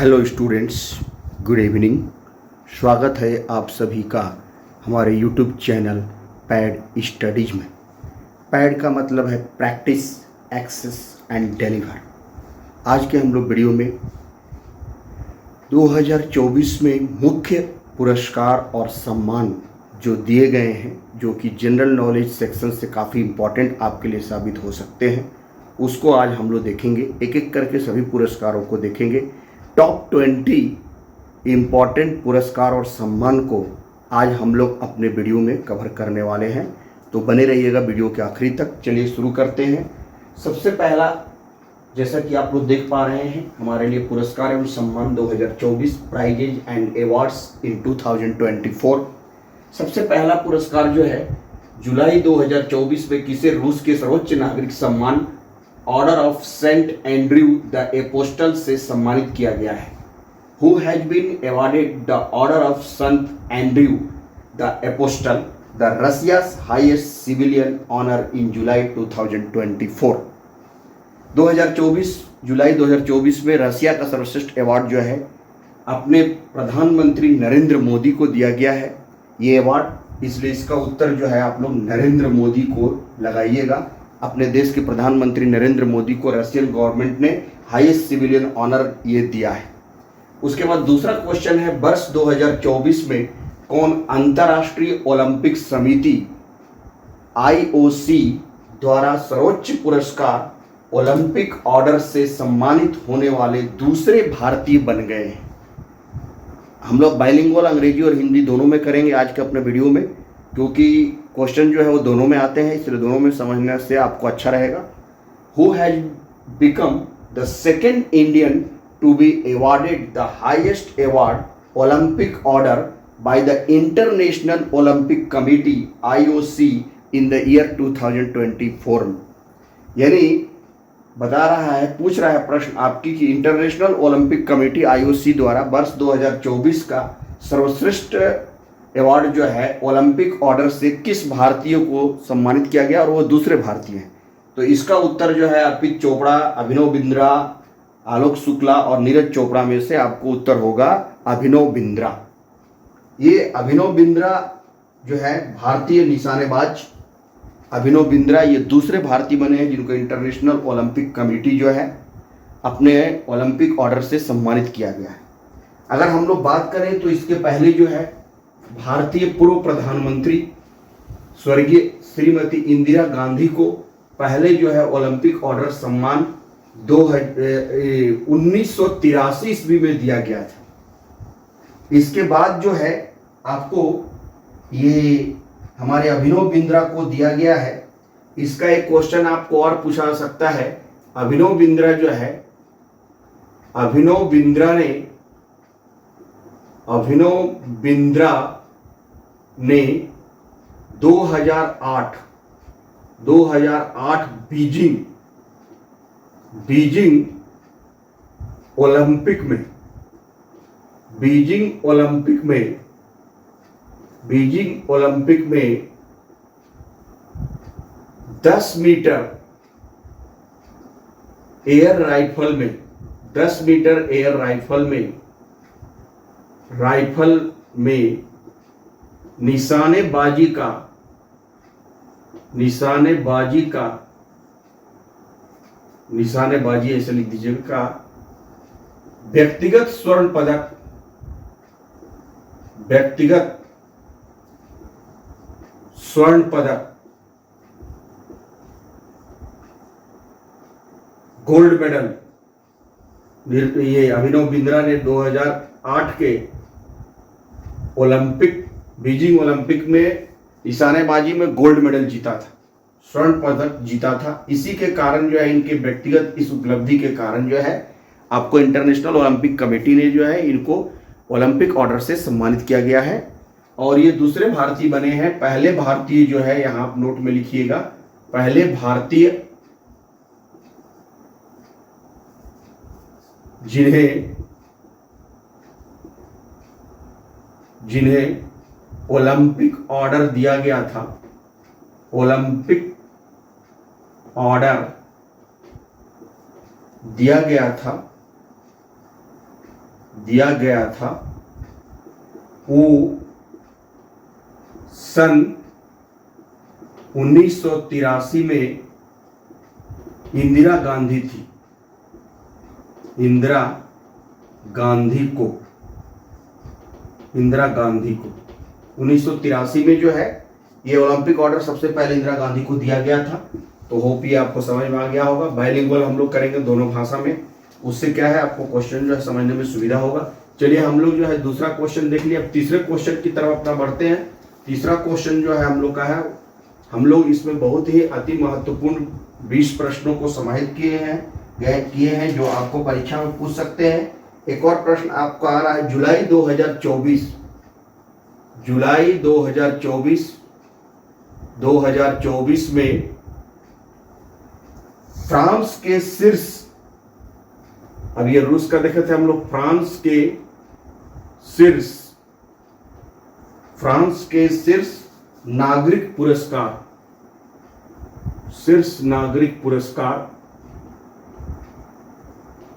Hello students, good evening. स्वागत है आप सभी का हमारे यूट्यूब चैनल पैड स्टडीज में। पैड का मतलब है प्रैक्टिस, एक्सेस एंड डिलीवर। आज के हम लोग वीडियो में 2024 में मुख्य पुरस्कार और सम्मान जो दिए गए हैं, जो कि जनरल नॉलेज सेक्शन से काफ़ी इम्पॉर्टेंट आपके लिए साबित हो सकते हैं, उसको आज हम लोग देखेंगे। एक एक करके सभी पुरस्कारों को देखेंगे। टॉप 20 इम्पॉर्टेंट पुरस्कार और सम्मान को आज हम लोग अपने वीडियो में कवर करने वाले हैं, तो बने रहिएगा वीडियो के आखिरी तक। चलिए शुरू करते हैं। सबसे पहला, जैसा कि आप लोग देख पा रहे हैं, हमारे लिए पुरस्कार एवं सम्मान 2024 प्राइजेज एंड अवार्ड्स इन 2024। सबसे पहला पुरस्कार जो है जुलाई 2024 में किसे रूस के सर्वोच्च नागरिक सम्मान order of saint Andrew the apostle से सम्मानित किया गया है। Who has been awarded the order of saint Andrew the apostle, the Russia's highest civilian honour in July 2024। 2024 जुलाई 2024 में रशिया का सर्वश्रेष्ठ अवार्ड जो है अपने प्रधानमंत्री नरेंद्र मोदी को दिया गया है ये अवार्ड, इसलिए इसका उत्तर जो है आप लोग नरेंद्र मोदी को लगाइएगा। अपने देश के प्रधानमंत्री नरेंद्र मोदी को रशियन गवर्नमेंट ने हाईएस्ट सिविलियन ऑनर ये दिया है। उसके बाद दूसरा क्वेश्चन है, वर्ष 2024 में कौन अंतर्राष्ट्रीय ओलंपिक समिति IOC द्वारा सर्वोच्च पुरस्कार ओलंपिक ऑर्डर से सम्मानित होने वाले दूसरे भारतीय बन गए हैं। हम लोग बाइलिंगुअल अंग्रेजी और हिंदी दोनों में करेंगे आज के अपने वीडियो में, क्योंकि क्वेश्चन जो है वो दोनों में आते हैं, इसलिए दोनों में समझने से आपको अच्छा रहेगा। Who has become the second Indian to be awarded the highest award Olympic order by the International Olympic Committee IOC in the year 2024। यानी बता रहा है, पूछ रहा है प्रश्न आपकी कि इंटरनेशनल ओलंपिक कमेटी IOC द्वारा वर्ष 2024 का सर्वश्रेष्ठ अवार्ड जो है ओलंपिक ऑर्डर से किस भारतीय को सम्मानित किया गया और वो दूसरे भारतीय हैं। तो इसका उत्तर जो है अर्पित चोपड़ा, अभिनव बिंद्रा, आलोक शुक्ला और नीरज चोपड़ा में से आपको उत्तर होगा अभिनव बिंद्रा। ये अभिनव बिंद्रा जो है भारतीय निशानेबाज अभिनव बिंद्रा ये दूसरे भारतीय बने हैं जिनको इंटरनेशनल ओलंपिक कमेटी जो है अपने ओलंपिक ऑर्डर से सम्मानित किया गया है। अगर हम लोग बात करें तो इसके पहले जो है भारतीय पूर्व प्रधानमंत्री स्वर्गीय श्रीमती इंदिरा गांधी को पहले जो है ओलंपिक ऑर्डर सम्मान 1983 ईस्वी में दिया गया था। इसके बाद जो है आपको ये हमारे अभिनव बिंद्रा को दिया गया है। इसका एक क्वेश्चन आपको और पूछा जा सकता है, अभिनव बिंद्रा जो है अभिनव बिंद्रा ने 2008 बीजिंग ओलंपिक में 10 मीटर एयर राइफल में निशानेबाजी ऐसे लिख दीजिएगा, व्यक्तिगत स्वर्ण पदक गोल्ड मेडल ये अभिनव बिंद्रा ने 2008 के बीजिंग ओलंपिक में निशानेबाजी में गोल्ड मेडल जीता था, स्वर्ण पदक जीता था। इसी के कारण जो है इनके व्यक्तिगत इस उपलब्धि के कारण जो है आपको इंटरनेशनल ओलंपिक कमेटी ने जो है इनको ओलंपिक ऑर्डर से सम्मानित किया गया है और ये दूसरे भारतीय बने हैं। पहले भारतीय जो है यहाँ आप नोट में लिखिएगा, पहले भारतीय जिन्हें ओलंपिक ऑर्डर दिया गया था, ओलंपिक ऑर्डर दिया गया था दिया गया था वो सन 1983 में इंदिरा गांधी थी। इंदिरा गांधी को 1983 में जो है ये ओलंपिक ऑर्डर सबसे पहले इंदिरा गांधी को दिया गया था। तो होप ये आपको समझ में आ गया होगा। बाइलिंगुअल हम लोग करेंगे दोनों भाषा में, उससे क्या है आपको क्वेश्चन जो है समझने में सुविधा होगा। चलिए हम लोग जो है दूसरा क्वेश्चन देख लिया। अब तीसरे क्वेश्चन की तरफ अपना बढ़ते हैं। तीसरा क्वेश्चन जो है हम लोग का है, हम लोग इसमें बहुत ही अति महत्वपूर्ण 20 प्रश्नों को समाहित किए हैं जो आपको परीक्षा में पूछ सकते हैं। एक और प्रश्न आपका आ रहा है, जुलाई 2024 में फ्रांस के शीर्ष, अब ये रूस का देखे थे हम लोग, फ्रांस के शीर्ष नागरिक पुरस्कार,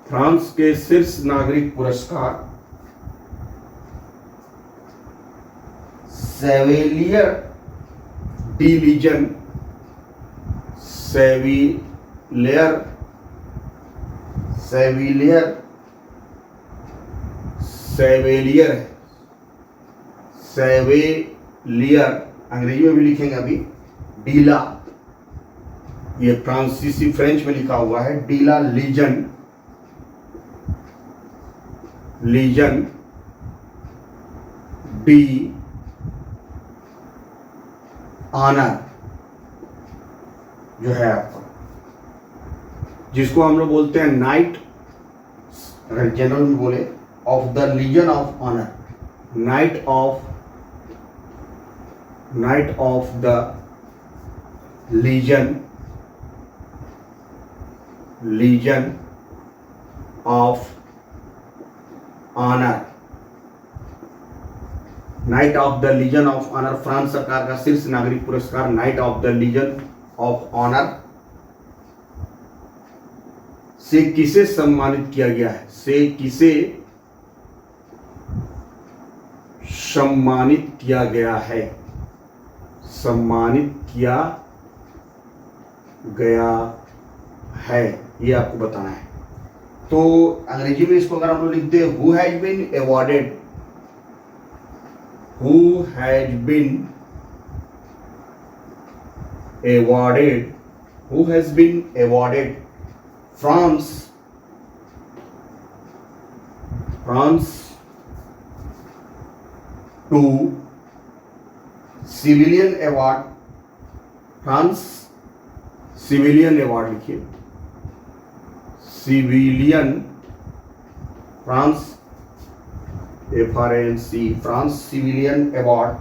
फ्रांस के शीर्ष नागरिक पुरस्कार सेविलियर डी लीजन, सेवेलियर अंग्रेजी में भी लिखेंगे अभी, डीला, ये फ्रांसीसी फ्रेंच में लिखा हुआ है, डीला लीजन डी ऑनर जो है आपका, जिसको हम लोग बोलते हैं नाइट, अगर जनरल में बोले, of the legion of honour, knight of the legion of honour, knight of the legion of Honour, France सरकार का शीर्ष नागरिक पुरस्कार knight of the legion of Honour से किसे सम्मानित किया गया है, सम्मानित किया गया है, ये आपको बताना है। तो अंग्रेजी में इसको अगर हम लोग लिखते हैं, who has been awarded France to civilian award, France civilian award लिखिए, France FRANC, France civilian award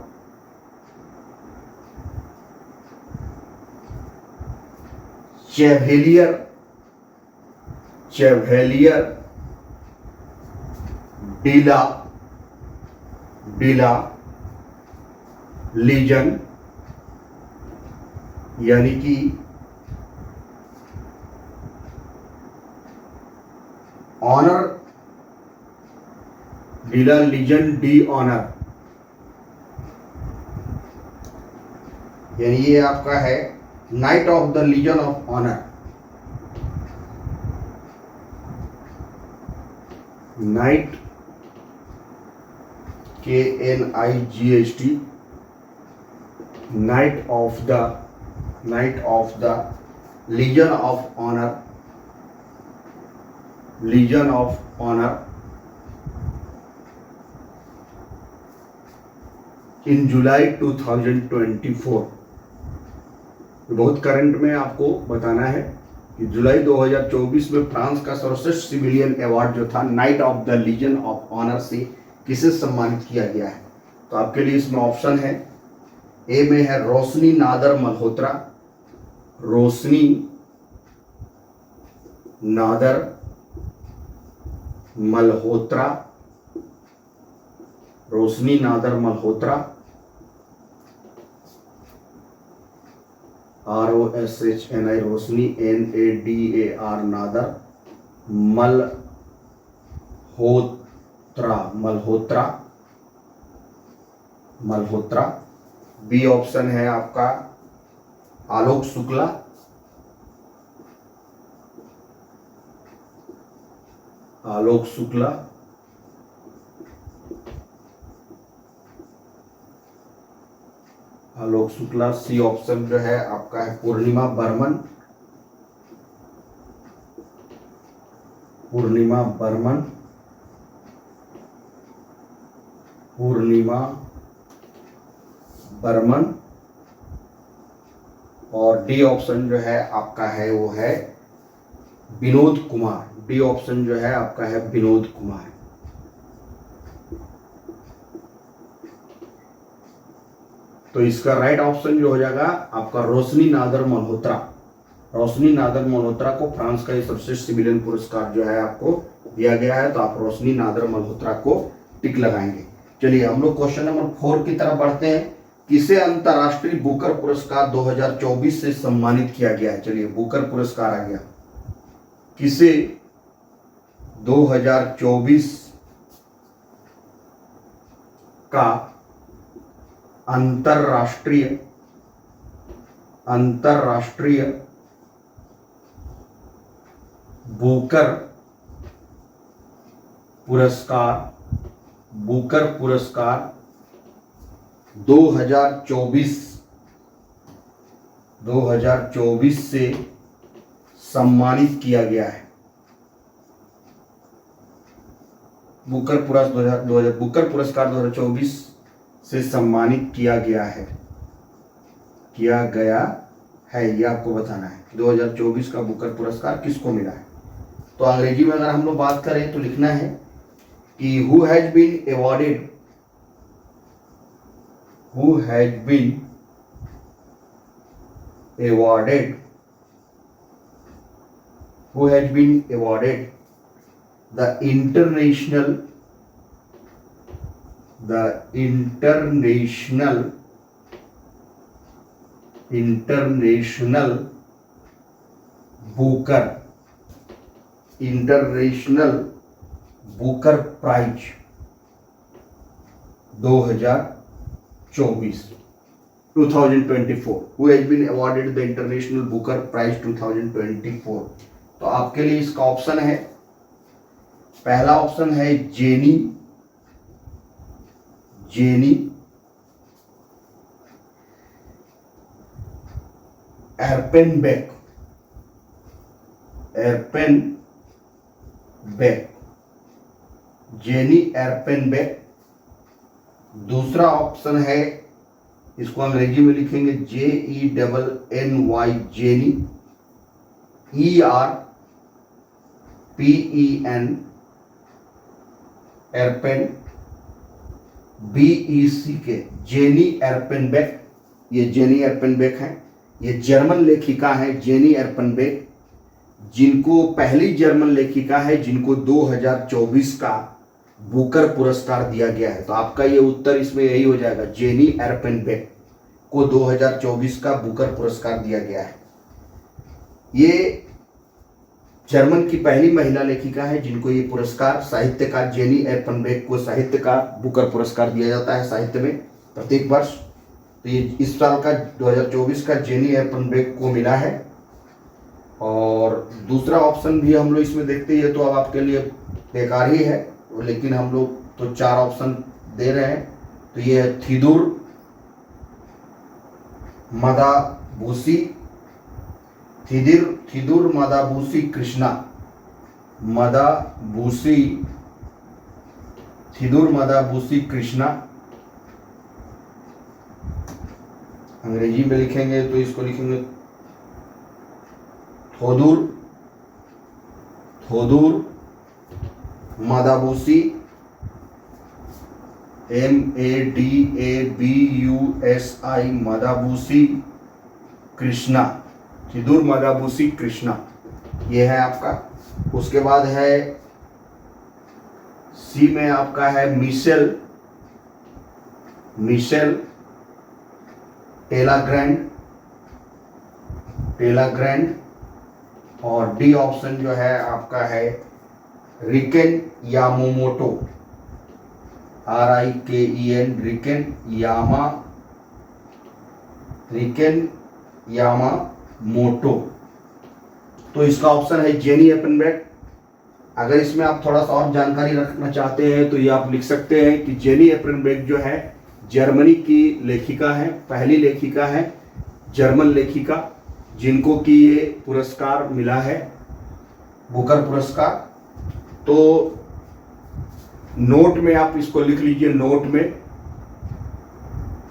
chevalier de la legion, यानी कि honour de la legion de honour, यानी ये आपका है knight of the legion of honour, knight KNIGHT, knight of the legion of honour in July 2024। बहुत current में आपको बताना है कि जुलाई 2024 में फ्रांस का सर्वश्रेष्ठ सिविलियन अवार्ड जो था knight of the legion of Honour से किसे सम्मानित किया गया है। तो आपके लिए इसमें ऑप्शन है, ए में है Roshni Nadar Malhotra, Roshni Nadar Malhotra, ROSHNI Roshni, NADAR Nadar, Malhotra Malhotra, Malhotra. B option है आपका आलोक शुक्ला, आलोक शुक्ला। आलोक शुक्ला। सी ऑप्शन जो है आपका है पूर्णिमा बर्मन, पूर्णिमा बर्मन, पूर्णिमा बर्मन। और डी ऑप्शन जो है आपका है वो है विनोद कुमार। डी ऑप्शन जो है आपका है विनोद कुमार। तो इसका राइट ऑप्शन जो हो जाएगा आपका रोशनी नादर मल्होत्रा। रोशनी नादर मल्होत्रा को फ्रांस का ये सर्वश्रेष्ठ सिविलियन पुरस्कार जो है आपको दिया गया है, तो आप रोशनी नादर मल्होत्रा को टिक लगाएंगे। चलिए हम लोग क्वेश्चन नंबर 4 की तरफ बढ़ते हैं। किसे अंतरराष्ट्रीय बुकर पुरस्कार 2024 से सम्मानित किया गया है? चलिए बुकर पुरस्कार आ गया। किसे 2024 का अंतरराष्ट्रीय बुकर पुरस्कार 2024 से सम्मानित किया गया है? बुकर पुरस्कार 2024 से सम्मानित किया गया है, ये आपको बताना है। 2024 का बुकर पुरस्कार किसको मिला है? तो अंग्रेजी में अगर हम लोग बात करें तो लिखना है कि who has been awarded the international Booker prize 2024 2024। Who has been awarded the International Booker Prize 2024? तो आपके लिए इसका ऑप्शन है, पहला ऑप्शन है जेनी एरपेनबेक। जेनी एरपेनबेक। दूसरा ऑप्शन है, इसको अंग्रेजी में लिखेंगे JENNY Jenny, ERPEN Erpen, BECK Jenny Erpenbeck. ये जेनी एरपेनबेक है, ये जर्मन लेखिका है जेनी एरपेनबेक, जिनको पहली जर्मन लेखिका है जिनको 2024 का बुकर पुरस्कार दिया गया है। तो आपका ये उत्तर इसमें यही हो जाएगा, जेनी एरपेनबेक को 2024 का बुकर पुरस्कार दिया गया है। ये जर्मन की पहली महिला लेखिका है जिनको ये पुरस्कार, साहित्यकार जेनी एरपेनबेक को साहित्य का बुकर पुरस्कार दिया जाता है साहित्य में प्रत्येक वर्ष। तो ये इस साल का 2024 का जेनी एरपेनबेक को मिला है। और दूसरा ऑप्शन भी हम लोग इसमें देखते हैं, तो अब आपके लिए बेकार ही है, लेकिन हम लोग तो 4 ऑप्शन दे रहे हैं। तो ये है थिदुर मदाबुसी, थिदुर मदाबुसी कृष्णा, थिदुर मदाबुसी कृष्णा। अंग्रेजी में लिखेंगे तो इसको लिखेंगे थोदुर मदाबुसी, MADABUSI मदाबुसी कृष्णा, थिदुर मदाबुसी कृष्णा, ये है आपका। उसके बाद है सी में आपका है मिशेल टेलाग्रैंड। और डी ऑप्शन जो है आपका है RIKEN Yamamoto. RIKEN, RIKEN Yamamoto. तो इसका ऑप्शन है जेनी एपनबेक। अगर इसमें आप थोड़ा सा और जानकारी रखना चाहते हैं तो ये आप लिख सकते हैं कि जेनी एपनबेक जो है जर्मनी की लेखिका है, पहली लेखिका है, जर्मन लेखिका, जिनको कि ये पुरस्कार मिला है, बुकर पुरस्कार। तो नोट में आप इसको लिख लीजिए, नोट में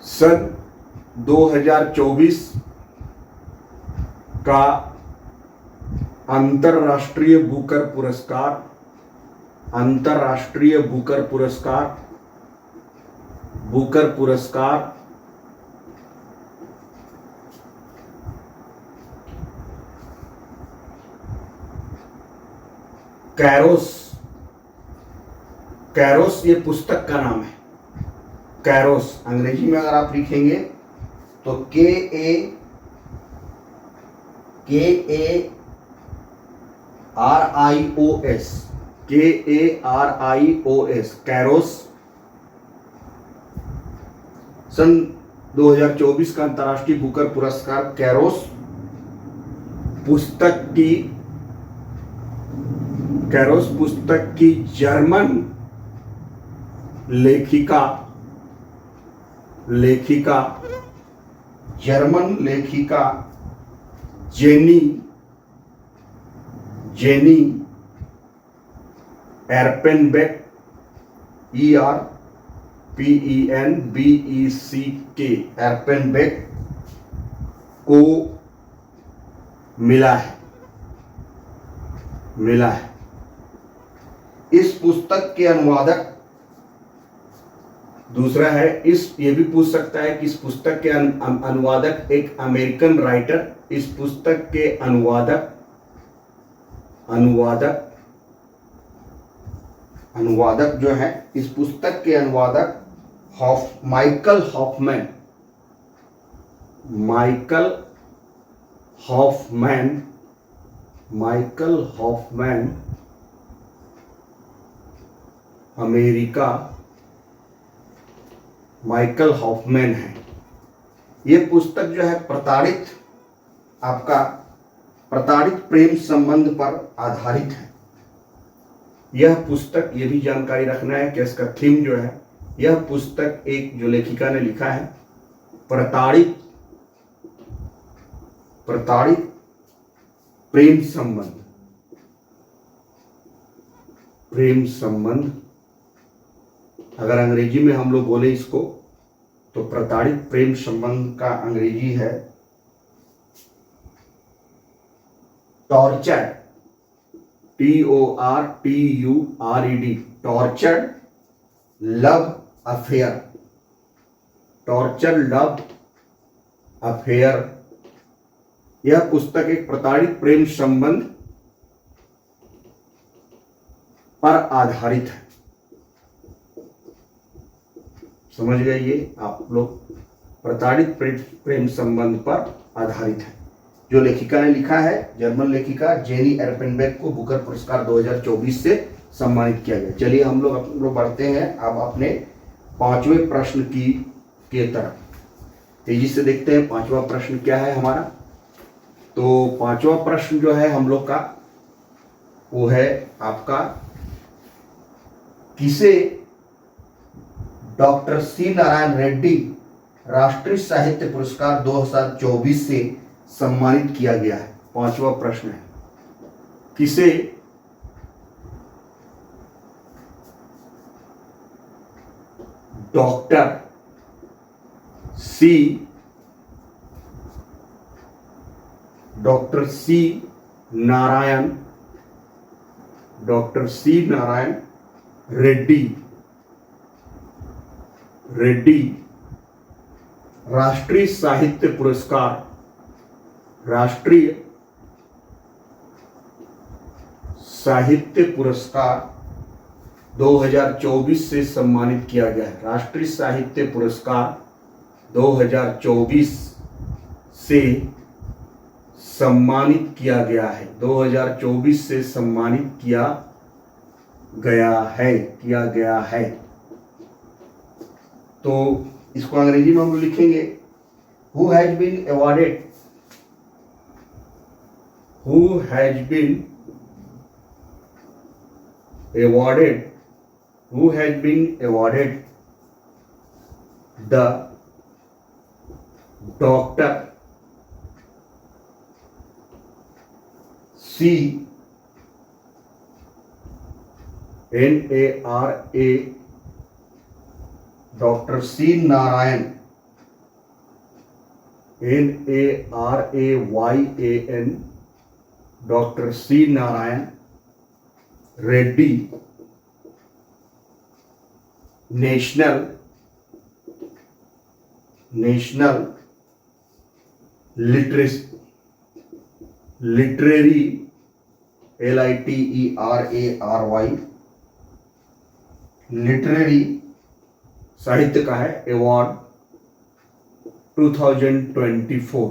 सन 2024 का अंतरराष्ट्रीय बुकर पुरस्कार, अंतरराष्ट्रीय बुकर पुरस्कार, बुकर पुरस्कार कैरोस, कैरोस ये पुस्तक का नाम है। कैरोस अंग्रेजी में अगर आप लिखेंगे तो KARIOS, KARIOS, कैरोस। सन 2024 का अंतर्राष्ट्रीय बुकर पुरस्कार कैरोस पुस्तक की, कैरोस पुस्तक की जर्मन जर्मन लेखिका जेनी एरपेनबेक, ERPENBECK, एरपेनबेक को मिला है। इस पुस्तक के अनुवादक, दूसरा है ये भी पूछ सकता है कि इस पुस्तक के अनुवादक एक अमेरिकन राइटर, इस पुस्तक के अनुवादक जो है, इस पुस्तक के अनुवादक Michael Hoffman America, Michael Hoffman है। ये पुस्तक जो है प्रताड़ित प्रेम संबंध पर आधारित है। यह पुस्तक, ये भी जानकारी रखना है कि इसका थीम जो है, यह पुस्तक एक जो लेखिका ने लिखा है, प्रताड़ित प्रेम संबंध। अगर अंग्रेजी में हम लोग बोले इसको तो प्रताड़ित प्रेम संबंध का अंग्रेजी है tortured, TORTURED, tortured love affair. यह पुस्तक एक प्रताड़ित प्रेम संबंध पर आधारित है। समझ गए ये आप लोग, प्रताड़ित प्रेम संबंध पर आधारित है। जो लेखिका ने लिखा है, जर्मन लेखिका जेनी एरपेनबेक को बुकर पुरस्कार 2024 से सम्मानित किया गया। चलिए हम लोग बढ़ते हैं अब अपने 5वें प्रश्न के तरफ। तेजी से देखते हैं 5वां प्रश्न क्या है हमारा। तो 5वां प्रश्न जो है हम लोग का वो है आपका, किसे डॉक्टर सी नारायण रेड्डी राष्ट्रीय साहित्य पुरस्कार 2024 से सम्मानित किया गया है। 5वां प्रश्न है, किसे डॉक्टर सी नारायण रेड्डी राष्ट्रीय साहित्य पुरस्कार 2024 से सम्मानित किया गया है। राष्ट्रीय साहित्य पुरस्कार 2024 से सम्मानित किया गया है। 2024 से सम्मानित किया गया है। तो इसको अंग्रेजी में हम लोग लिखेंगे who has been awarded, who has been awarded, who has been awarded the Dr. C N-A-R-A Dr. C Narayan N-A-R-A-Y-A-N Dr. C Narayan Reddy national literary LITERARY literary साहित्य का है award 2024.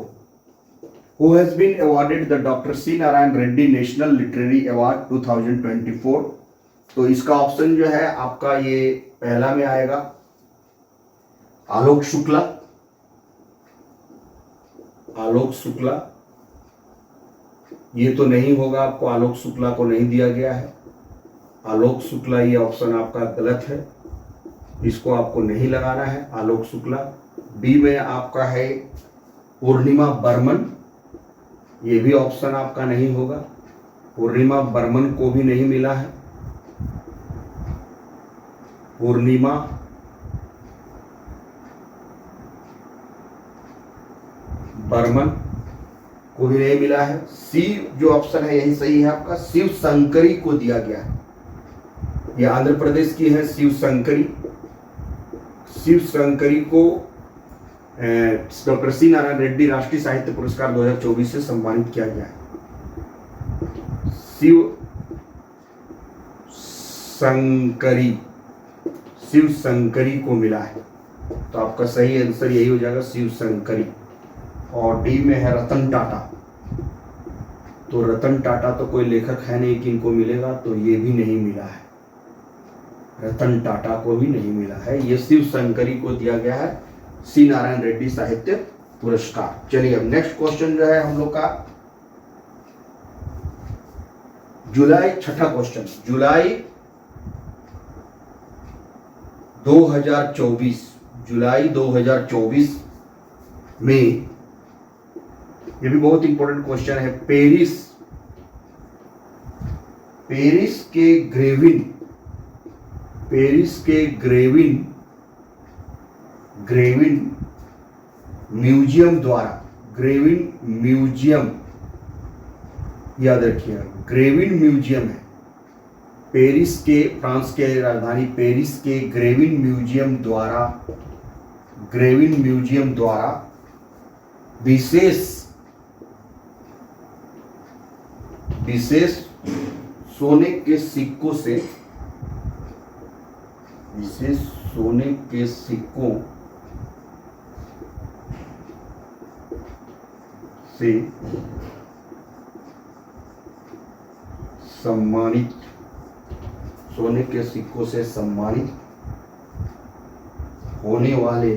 Who has been awarded the Dr. C Narayan Reddy National Literary Award 2024. तो इसका option जो है आपका ये पहला में आएगा आलोक शुक्ला. आलोक शुक्ला ये तो नहीं होगा, आपको आलोक शुक्ला को नहीं दिया गया है. आलोक शुक्ला ये ऑप्शन आपका गलत है, इसको आपको नहीं लगाना है आलोक शुक्ला. बी में आपका है पूर्णिमा बर्मन, ये भी ऑप्शन आपका नहीं होगा. पूर्णिमा बर्मन को भी नहीं मिला है, पूर्णिमा बर्मन को भी नहीं मिला है. सी जो ऑप्शन है यही सही है आपका, शिव शंकरी को दिया गया है. यह आंध्र प्रदेश की है शिव शंकरी. शिव शंकरी को डॉक्टर सी नारायण रेड्डी राष्ट्रीय साहित्य पुरस्कार 2024 से सम्मानित किया गया है. शिव शंकरी को मिला है, तो आपका सही आंसर यही हो जाएगा शिव शंकरी. और डी में है रतन टाटा. तो रतन टाटा तो कोई लेखक है नहीं कि इनको मिलेगा, तो ये भी नहीं मिला है, रतन टाटा को भी नहीं मिला है. ये शिव शंकरी को दिया गया है सी नारायण रेड्डी साहित्य पुरस्कार. चलिए अब नेक्स्ट क्वेश्चन जो है हम लोग का जुलाई, छठा क्वेश्चन, जुलाई 2024, जुलाई 2024 में, ये भी बहुत इंपॉर्टेंट क्वेश्चन है. पेरिस के ग्रेविन म्यूजियम द्वारा, ग्रेविन म्यूजियम याद रखिएगा, ग्रेविन म्यूजियम है पेरिस के, फ्रांस के राजधानी पेरिस के ग्रेविन म्यूजियम द्वारा विशेष सोने के सिक्कों से, विशेष सोने के सिक्कों से सम्मानित, सोने के सिक्कों से सम्मानित होने वाले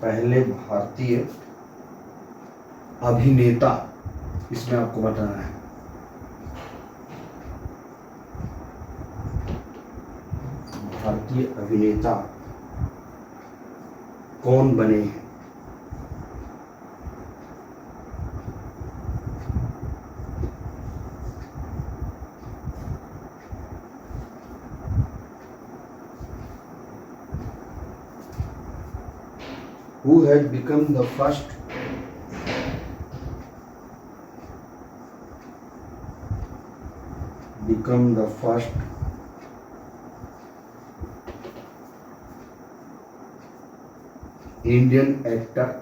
पहले भारतीय अभिनेता, इसमें आपको बताना है. भारतीय अभिनेता कौन बने हैं? Who has become the first Indian actor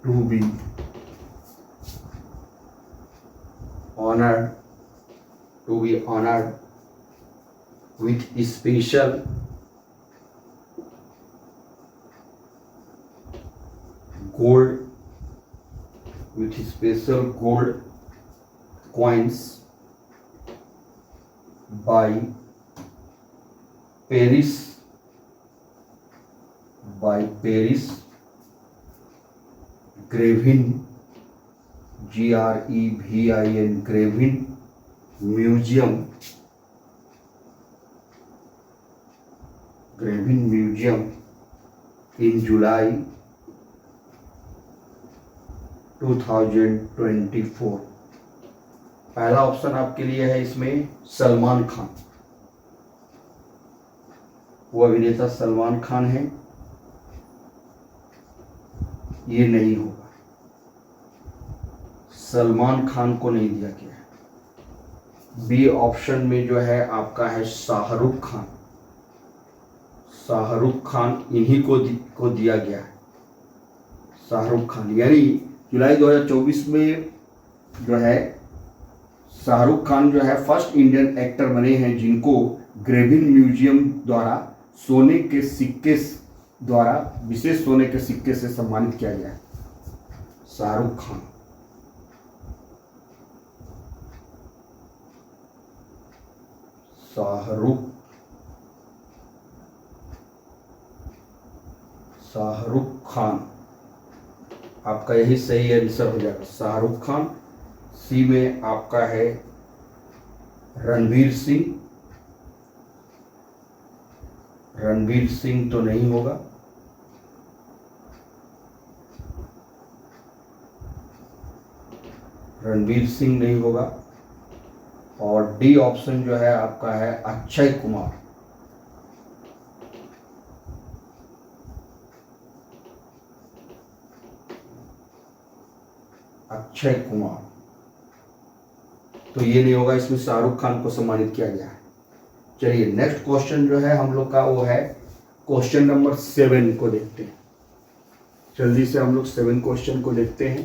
to be honored with special gold coins by Paris Grevin, GREVIN Grevin Museum in July 2024। पहला ऑप्शन आपके लिए है इसमें सलमान खान, वो अभिनेता सलमान खान है, ये नहीं होगा, सलमान खान को नहीं दिया गया है। बी ऑप्शन में जो है आपका है शाहरुख खान, शाहरुख खान इन्हीं को दिया गया है, शाहरुख खान। यानी जुलाई 2024 में जो है शाहरुख खान जो है फर्स्ट इंडियन एक्टर बने हैं जिनको ग्रेविन म्यूजियम द्वारा सोने के सिक्के द्वारा विशेष सोने के सिक्के से सम्मानित किया गया है, शाहरुख खान। शाहरुख खान आपका यही सही आंसर हो जाएगा, शाहरुख खान। सी में आपका है रणवीर सिंह, रणवीर सिंह तो नहीं होगा, रणवीर सिंह नहीं होगा। और डी ऑप्शन जो है आपका है अक्षय कुमार, अक्षय कुमार तो ये नहीं होगा, इसमें शाहरुख खान को सम्मानित किया गया है। चलिए नेक्स्ट क्वेश्चन जो है हम लोग का वो है क्वेश्चन नंबर 7 को देखते हैं। जल्दी से हम लोग 7 क्वेश्चन को देखते हैं।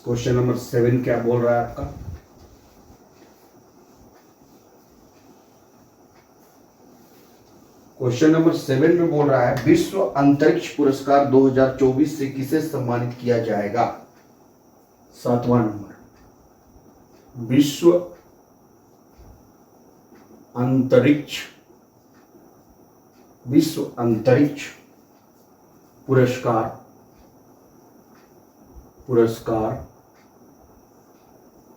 क्वेश्चन नंबर 7 क्या बोल रहा है आपका? क्वेश्चन नंबर 7 में बोल रहा है विश्व अंतरिक्ष पुरस्कार 2024 से किसे सम्मानित किया जाएगा? 7वां नंबर, विश्व अंतरिक्ष पुरस्कार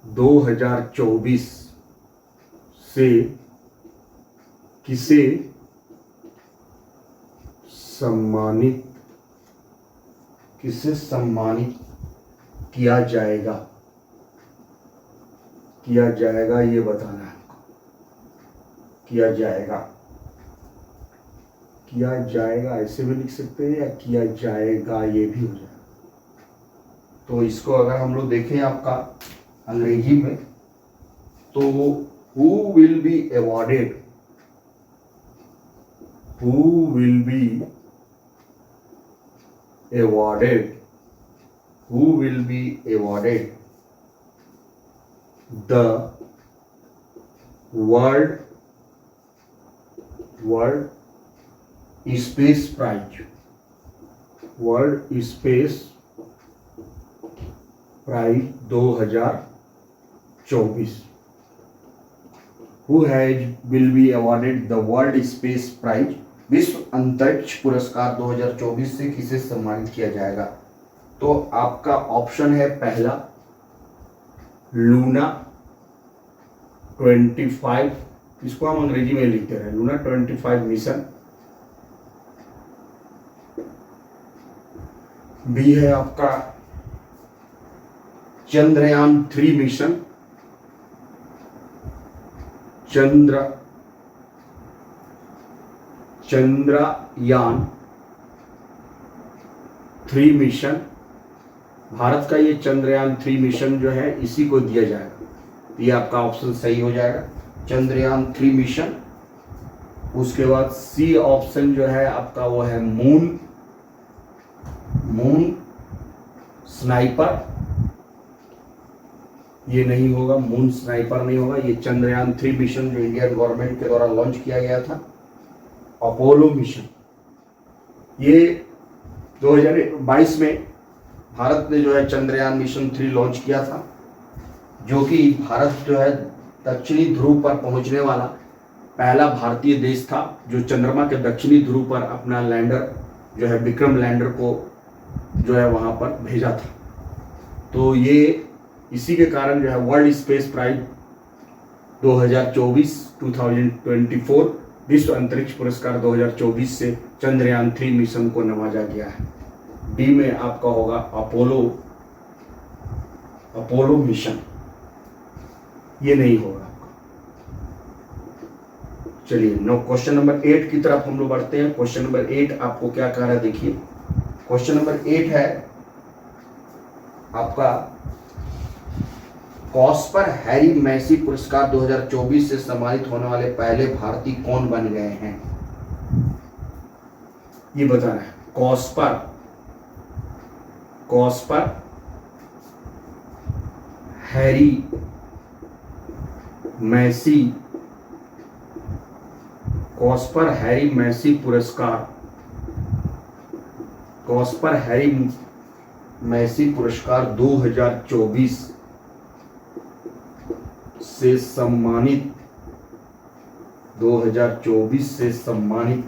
2024 से किसे सम्मानित किया जाएगा ये बताना है आपको। किया जाएगा ऐसे भी लिख सकते हैं या किया जाएगा ये भी हो जाएगा। तो इसको अगर हम लोग देखें आपका अंग्रेजी में तो who will be awarded the World Space Prize 2024। Who will be awarded the World Space Prize? विश्व अंतरिक्ष पुरस्कार 2024 से किसे सम्मानित किया जाएगा? तो आपका ऑप्शन है पहला लूना 25, इसको हम अंग्रेजी में लिखते हैं लूना 25 मिशन। बी है आपका चंद्रयान 3 मिशन, चंद्रयान 3 मिशन। भारत का ये चंद्रयान 3 मिशन जो है इसी को दिया जाएगा, ये आपका ऑप्शन सही हो जाएगा, चंद्रयान 3 मिशन। उसके बाद सी ऑप्शन जो है आपका वो है मून स्नाइपर ये नहीं होगा, मून स्नाइपर नहीं होगा। ये चंद्रयान 3 मिशन जो इंडियन गवर्नमेंट के द्वारा लॉन्च किया गया था, अपोलो मिशन, ये 2022 में भारत ने जो है चंद्रयान मिशन 3 लॉन्च किया था, जो कि भारत जो है दक्षिणी ध्रुव पर पहुंचने वाला पहला भारतीय देश था जो चंद्रमा के दक्षिणी ध्रुव पर अपना लैंडर जो है विक्रम लैंडर को जो है वहां पर भेजा था। तो ये इसी के कारण जो है वर्ल्ड स्पेस प्राइज 2024 विश्व अंतरिक्ष पुरस्कार 2024 से चंद्रयान 3 मिशन को नवाजा गया है। डी में आपका होगा अपोलो मिशन, ये नहीं होगा आपका। चलिए क्वेश्चन नंबर 8 की तरफ हम लोग बढ़ते हैं। क्वेश्चन नंबर 8 आपको क्या कह रहा है, देखिए क्वेश्चन नंबर 8 है आपका, कॉस्पर हैरी मैसी पुरस्कार 2024 से सम्मानित होने वाले पहले भारतीय कौन बन गए हैं, ये बताना है। कॉस्पर हैरी मैसी पुरस्कार 2024 से सम्मानित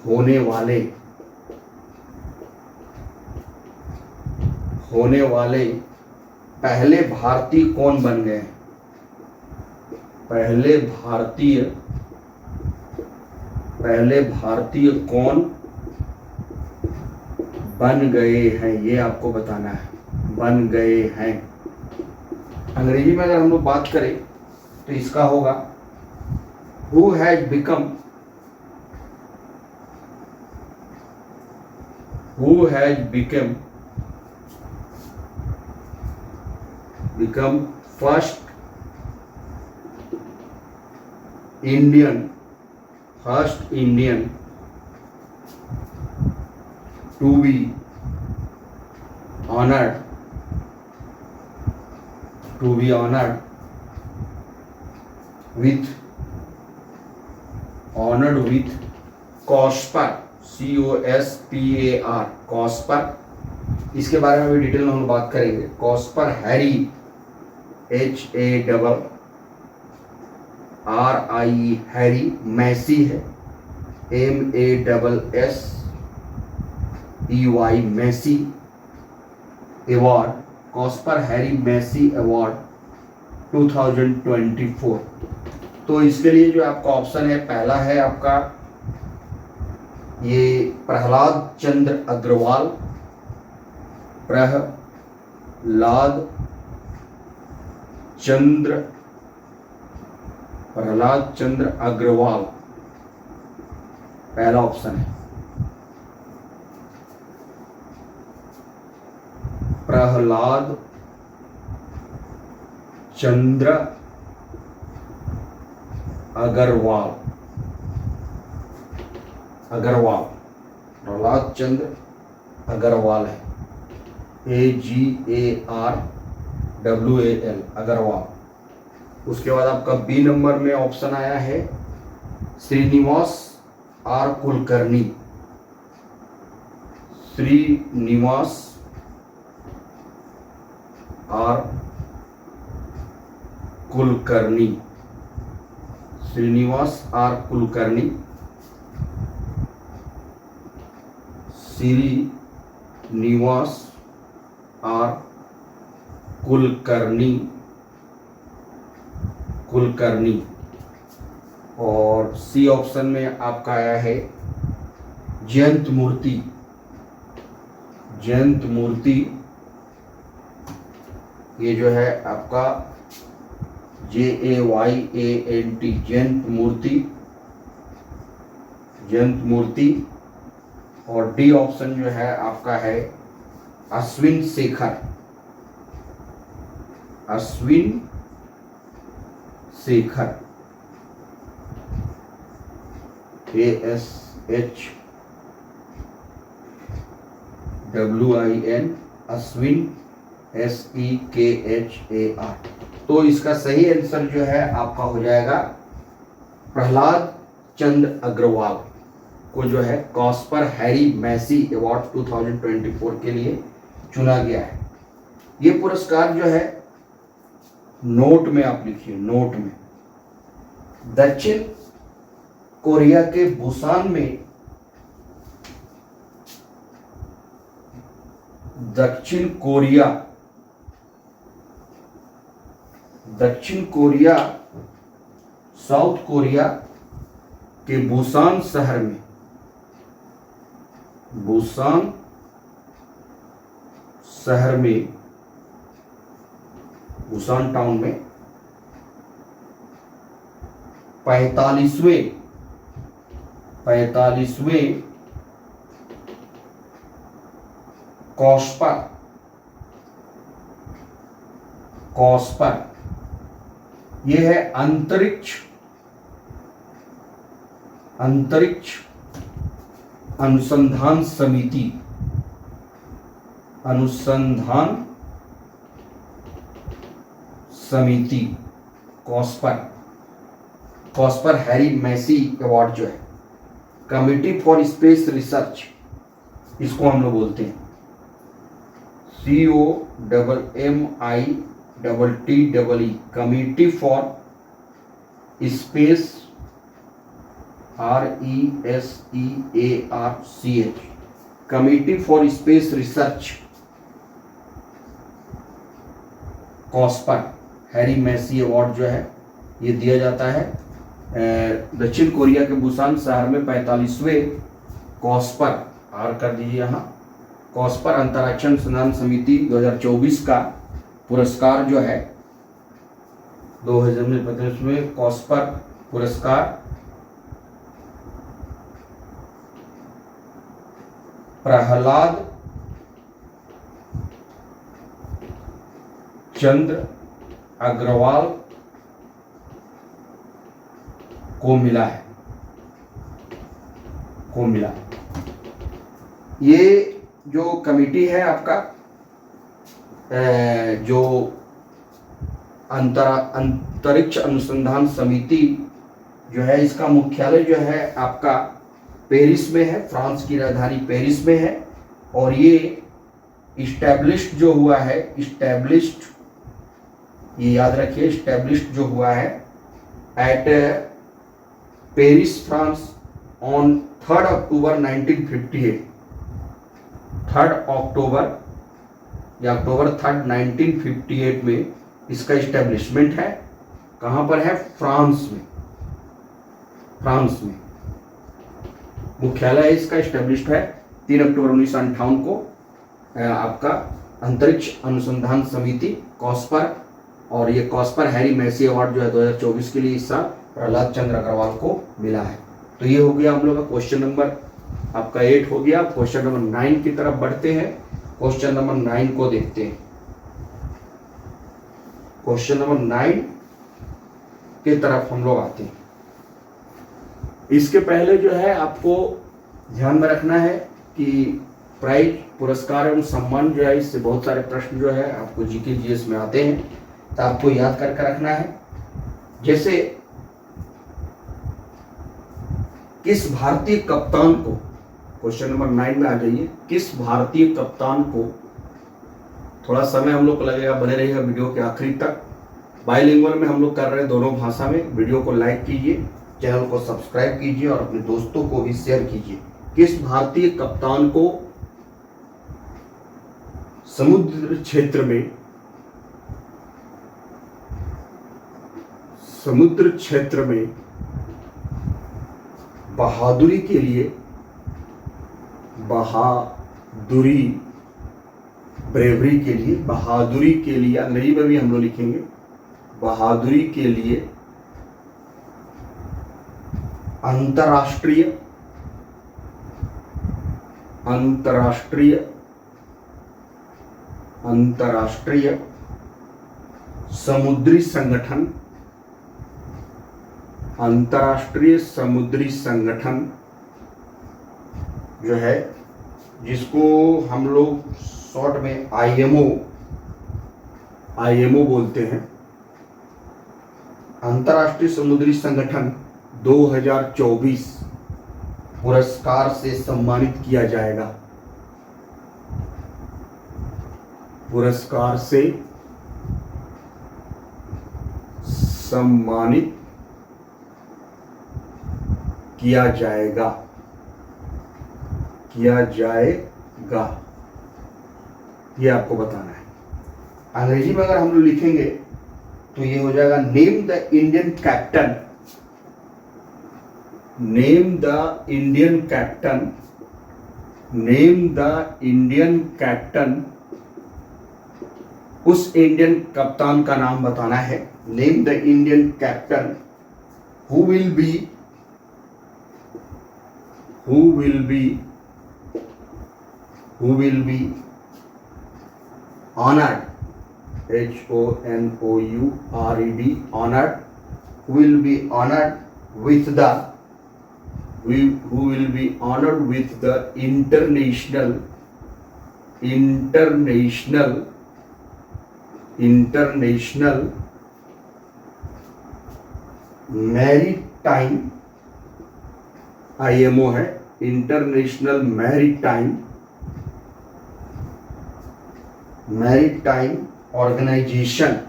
होने वाले पहले भारतीय कौन बन गए हैं, पहले भारतीय कौन बन गए हैं, ये आपको बताना है, बन गए हैं। अंग्रेजी में अगर हम लोग बात करें तो इसका होगा who has become first Indian to be honored with कॉस्पर, COSPAR, कॉस्पर। इसके बारे में भी डिटेल में हम बात करेंगे। कॉस्पर हैरी HARRIE हैरी, मैसी है MASSEY Massey award, कॉस्पर Harrie Massey award 2024। तो इसके लिए जो आपका ऑप्शन है, पहला है आपका ये प्रहलाद चंद्र अग्रवाल, पहला ऑप्शन है। प्रहलाद चंद्र अग्रवाल, प्रहलाद चंद्र अग्रवाल है, AGARWAL, अग्रवाल। उसके बाद आपका बी नंबर में ऑप्शन आया है Srinivas R Kulkarni, Srinivas R Kulkarni, Srinivas R Kulkarni और सी ऑप्शन में आपका आया है जयंत मूर्ति, ये जो है आपका JAYANT, जयंत मूर्ति। और डी ऑप्शन जो है आपका है अश्विन शेखर, ASHWIN, अश्विन SEKHAR। तो इसका सही आंसर जो है आपका हो जाएगा प्रहलाद चंद्र अग्रवाल को जो है कॉस्पर हैरी मैसी अवार्ड 2024 के लिए चुना गया है। ये पुरस्कार जो है, नोट में आप लिखिए, नोट में, दक्षिण कोरिया के बुसान में दक्षिण कोरिया साउथ कोरिया के बुसान शहर में, बुसान शहर में, बुसान टाउन में 45वें कॉस्पर, यह है अंतरिक्ष अनुसंधान समिति कॉस्पर हैरी मैसी अवार्ड जो है, कमिटी फॉर स्पेस रिसर्च इसको हम लोग बोलते हैं, COMMITTEE, committee for space RESEARCH, committee for space research COSPAR Harrie Massey award जो है ये दिया जाता है दक्षिण कोरिया के बुसान शहर में 45वें कॉस्पर, आर कर दीजिए यहाँ, कॉस्पर अंतरिक्ष अनुसंधान समिति 2024 का पुरस्कार जो है 2025 में कॉस्पर पुरस्कार प्रहलाद चंद्र अग्रवाल को मिला। ये जो कमिटी है आपका जो अंतरिक्ष अनुसंधान समिति जो है, इसका मुख्यालय जो है आपका पेरिस में है, फ्रांस की राजधानी पेरिस में है। और ये इस्टेब्लिश्ड जो हुआ है, ये याद रखिए, इस्टेब्लिश्ड जो हुआ है एट पेरिस फ्रांस ऑन 3 अक्टूबर 1958, 3 अक्टूबर या अक्टूबर 3, 1958 में इसका इस्टेब्लिशमेंट है। कहाँ पर है? फ्रांस में मुख्यालय इसका इस्टेब्लिश्ड है 3 अक्टूबर 1958 को आपका अंतरिक्ष अनुसंधान समिति कॉस्पर। और ये कॉस्पर हैरी मैसी अवार्ड जो है 2024 के लिए इस साल प्रहलाद चंद्र अग्रवाल को मिला है। तो ये हो गया हम लोग का क्वेश्चन नंबर आपका 8 हो गया। क्वेश्चन नंबर 9 की तरफ बढ़ते हैं। क्वेश्चन नंबर 9 को देखते हैं। क्वेश्चन नंबर 9 की तरफ हम लोग आते हैं। इसके पहले जो है आपको ध्यान में रखना है कि प्राइज, पुरस्कार एवं सम्मान जो है, इससे बहुत सारे प्रश्न जो है आपको जीके जीएस में आते हैं, तो आपको याद करके रखना है। जैसे किस भारतीय कप्तान को, क्वेश्चन नंबर 9 में आ जाइए, किस भारतीय कप्तान को, थोड़ा समय हम लोग को लगेगा, बने रहेगा वीडियो के आखिरी तक। बाइलिंगुअल में हम लोग कर रहे हैं, दोनों भाषा में। वीडियो को लाइक कीजिए, चैनल को सब्सक्राइब कीजिए और अपने दोस्तों को भी शेयर कीजिए। किस भारतीय कप्तान को समुद्र क्षेत्र में बहादुरी के लिए, ब्रेवरी के लिए, बहादुरी के लिए, अंग्रेजी में भी हम लोग लिखेंगे, बहादुरी के लिए अंतर्राष्ट्रीय समुद्री संगठन, अंतर्राष्ट्रीय समुद्री संगठन जो है, जिसको हम लोग शॉर्ट में आईएमओ बोलते हैं, अंतर्राष्ट्रीय समुद्री संगठन 2024 पुरस्कार से सम्मानित किया जाएगा। पुरस्कार से सम्मानित किया जाएगा, ये आपको बताना है। अंग्रेजी में अगर हम लोग लिखेंगे तो ये हो जाएगा name the Indian captain, name the Indian captain, name the Indian captain, उस इंडियन कप्तान का नाम बताना है। Name the Indian captain who will B honored, HONOURED, honored, who will be honored with the international maritime, IMO है international maritime organisation,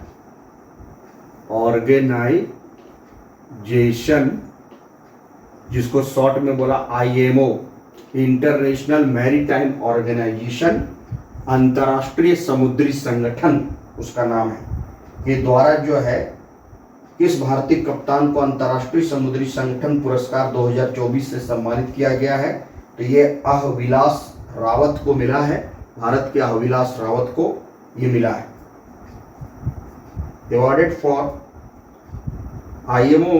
जिसको short में बोला IMO, इंटरनेशनल मैरीटाइम ऑर्गेनाइजेशन, अंतर्राष्ट्रीय समुद्री संगठन उसका नाम है। ये द्वारा जो है किस भारतीय कप्तान को अंतर्राष्ट्रीय समुद्री संगठन पुरस्कार 2024 से सम्मानित किया गया है? तो ये अहविलास रावत को मिला है, भारत के अहविलास रावत को ये मिला है। Awarded for IMO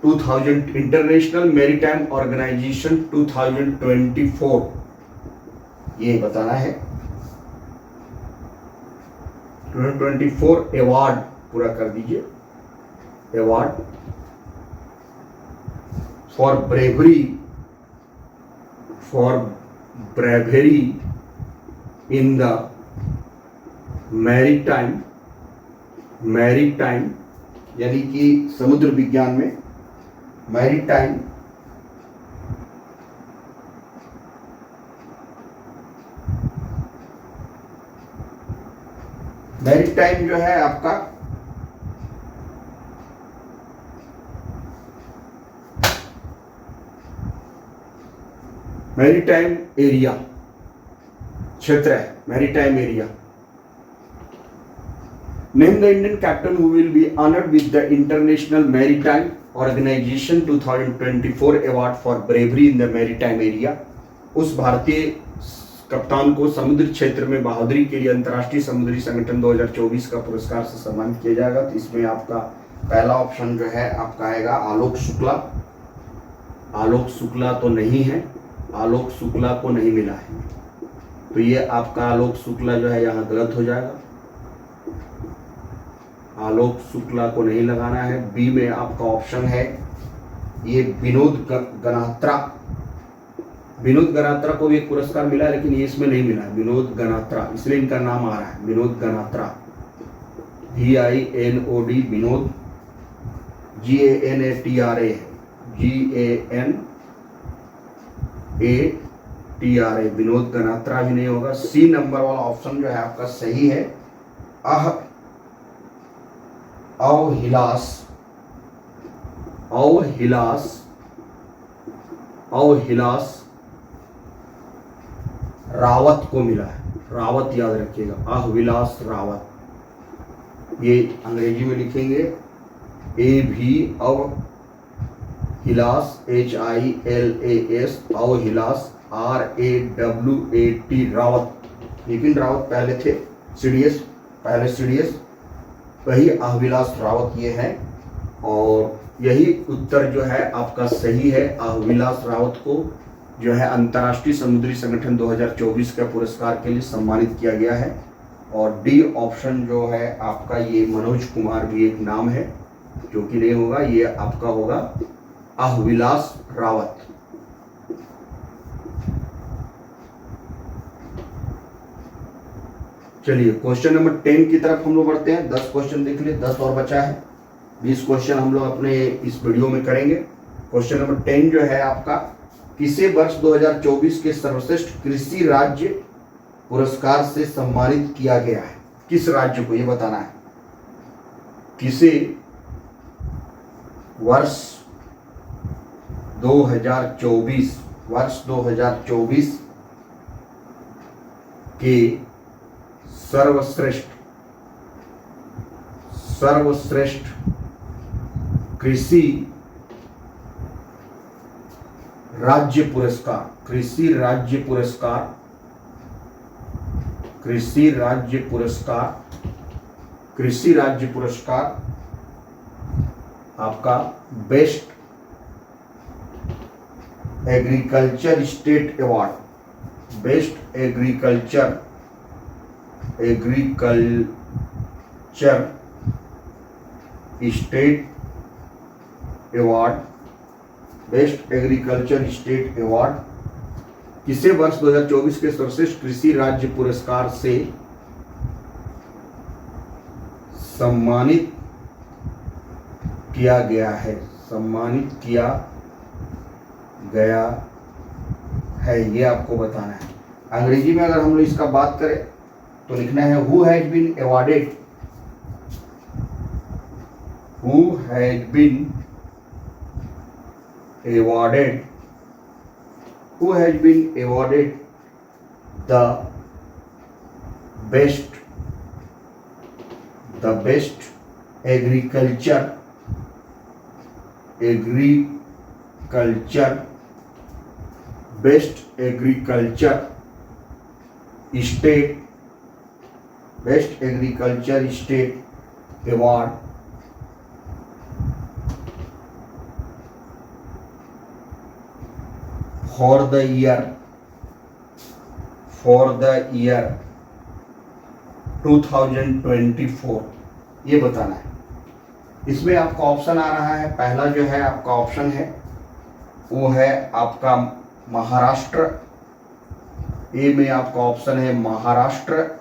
2000 international maritime organisation 2024, ये बताना है। 2024 अवार्ड पूरा कर दीजिए। Award for bravery in the maritime यानी कि समुद्र विज्ञान में मैरीटाइम जो है आपका मैरीटाइम एरिया क्षेत्र है, maritime area. Name the Indian captain who will be honoured with the international maritime organisation 2024 award for bravery in the maritime area. उस भारतीय कप्तान को समुद्री क्षेत्र में बहादुरी के लिए अंतर्राष्ट्रीय समुद्री संगठन 2024 का पुरस्कार से सम्मानित किया जाएगा। तो इसमें आपका पहला ऑप्शन जो है आपका आएगा आलोक शुक्ला। आलोक शुक्ला तो नहीं है, आलोक शुक्ला को नहीं मिला है, तो ये आपका आलोक शुक्ला जो है यहाँ गलत हो जाएगा। आलोक शुक्ला को नहीं लगाना है। बी में आपका ऑप्शन है ये विनोद गनात्रा। विनोद गनात्रा को भी एक पुरस्कार मिला है, लेकिन ये इसमें नहीं मिला है, विनोद गनात्रा, इसलिए इनका नाम आ रहा है विनोद गनात्रा। VINOD विनोद, GANATRA विनोद गनात्रा भी नहीं होगा। सी नंबर वाला ऑप्शन जो है आपका सही है। अवहिलास रावत को मिला है। रावत याद रखिएगा, अहविलास रावत। ये अंग्रेजी में लिखेंगे अवहिलास HILAS, अवहिलास RAWAT रावत। लेकिन रावत पहले थे, सीडीएस वही अहविलास रावत ये है, और यही उत्तर जो है आपका सही है। अहविलास रावत को जो है अंतर्राष्ट्रीय समुद्री संगठन 2024 के पुरस्कार के लिए सम्मानित किया गया है। और डी ऑप्शन जो है आपका ये मनोज कुमार भी एक नाम है, जो कि नहीं होगा, ये आपका होगा अहविलास रावत। चलिए क्वेश्चन नंबर 10 की तरफ हम लोग बढ़ते हैं। 10 क्वेश्चन देख लिए, 10 और बचा है। 20 क्वेश्चन हम लोग अपने इस वीडियो में करेंगे। क्वेश्चन नंबर 10 जो है आपका, किसे वर्ष 2024 के सर्वश्रेष्ठ कृषि राज्य पुरस्कार से सम्मानित किया गया है? किस राज्य को, ये बताना है। किसे वर्ष 2024 के सर्वश्रेष्ठ कृषि राज्य पुरस्कार आपका best agriculture state award, best agriculture state award किसे वर्ष 2024 के सर्वश्रेष्ठ कृषि राज्य पुरस्कार से सम्मानित किया गया है? ये आपको बताना है। अंग्रेजी में अगर हम लोग इसका बात करें तो लिखना है who has been awarded the best agriculture state award for the year 2024, ये बताना है। इसमें आपका ऑप्शन आ रहा है, पहला जो है आपका ऑप्शन है वो है आपका महाराष्ट्र। ए में आपका ऑप्शन है महाराष्ट्र,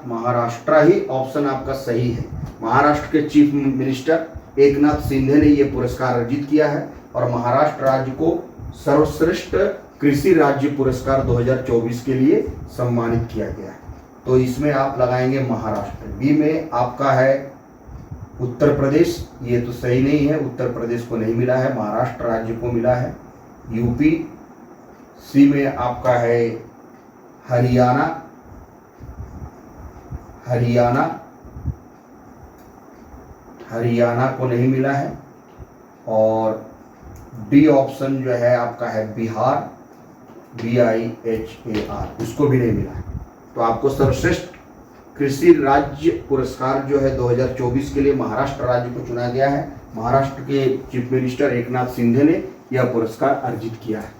महाराष्ट्र ही ऑप्शन आपका सही है। महाराष्ट्र के चीफ मिनिस्टर एकनाथ शिंदे ने यह पुरस्कार अर्जित किया है और महाराष्ट्र राज्य को सर्वश्रेष्ठ कृषि राज्य पुरस्कार 2024 के लिए सम्मानित किया गया है। तो इसमें आप लगाएंगे महाराष्ट्र। बी में आपका है उत्तर प्रदेश, ये तो सही नहीं है, उत्तर प्रदेश को नहीं मिला है, महाराष्ट्र राज्य को मिला है। यूपी। सी में आपका है हरियाणा को नहीं मिला है। और डी ऑप्शन जो है आपका है बिहार, BIHAR, उसको भी नहीं मिला है। तो आपको सर्वश्रेष्ठ कृषि राज्य पुरस्कार जो है 2024 के लिए महाराष्ट्र राज्य को चुना गया है। महाराष्ट्र के चीफ मिनिस्टर एकनाथ शिंदे ने यह पुरस्कार अर्जित किया है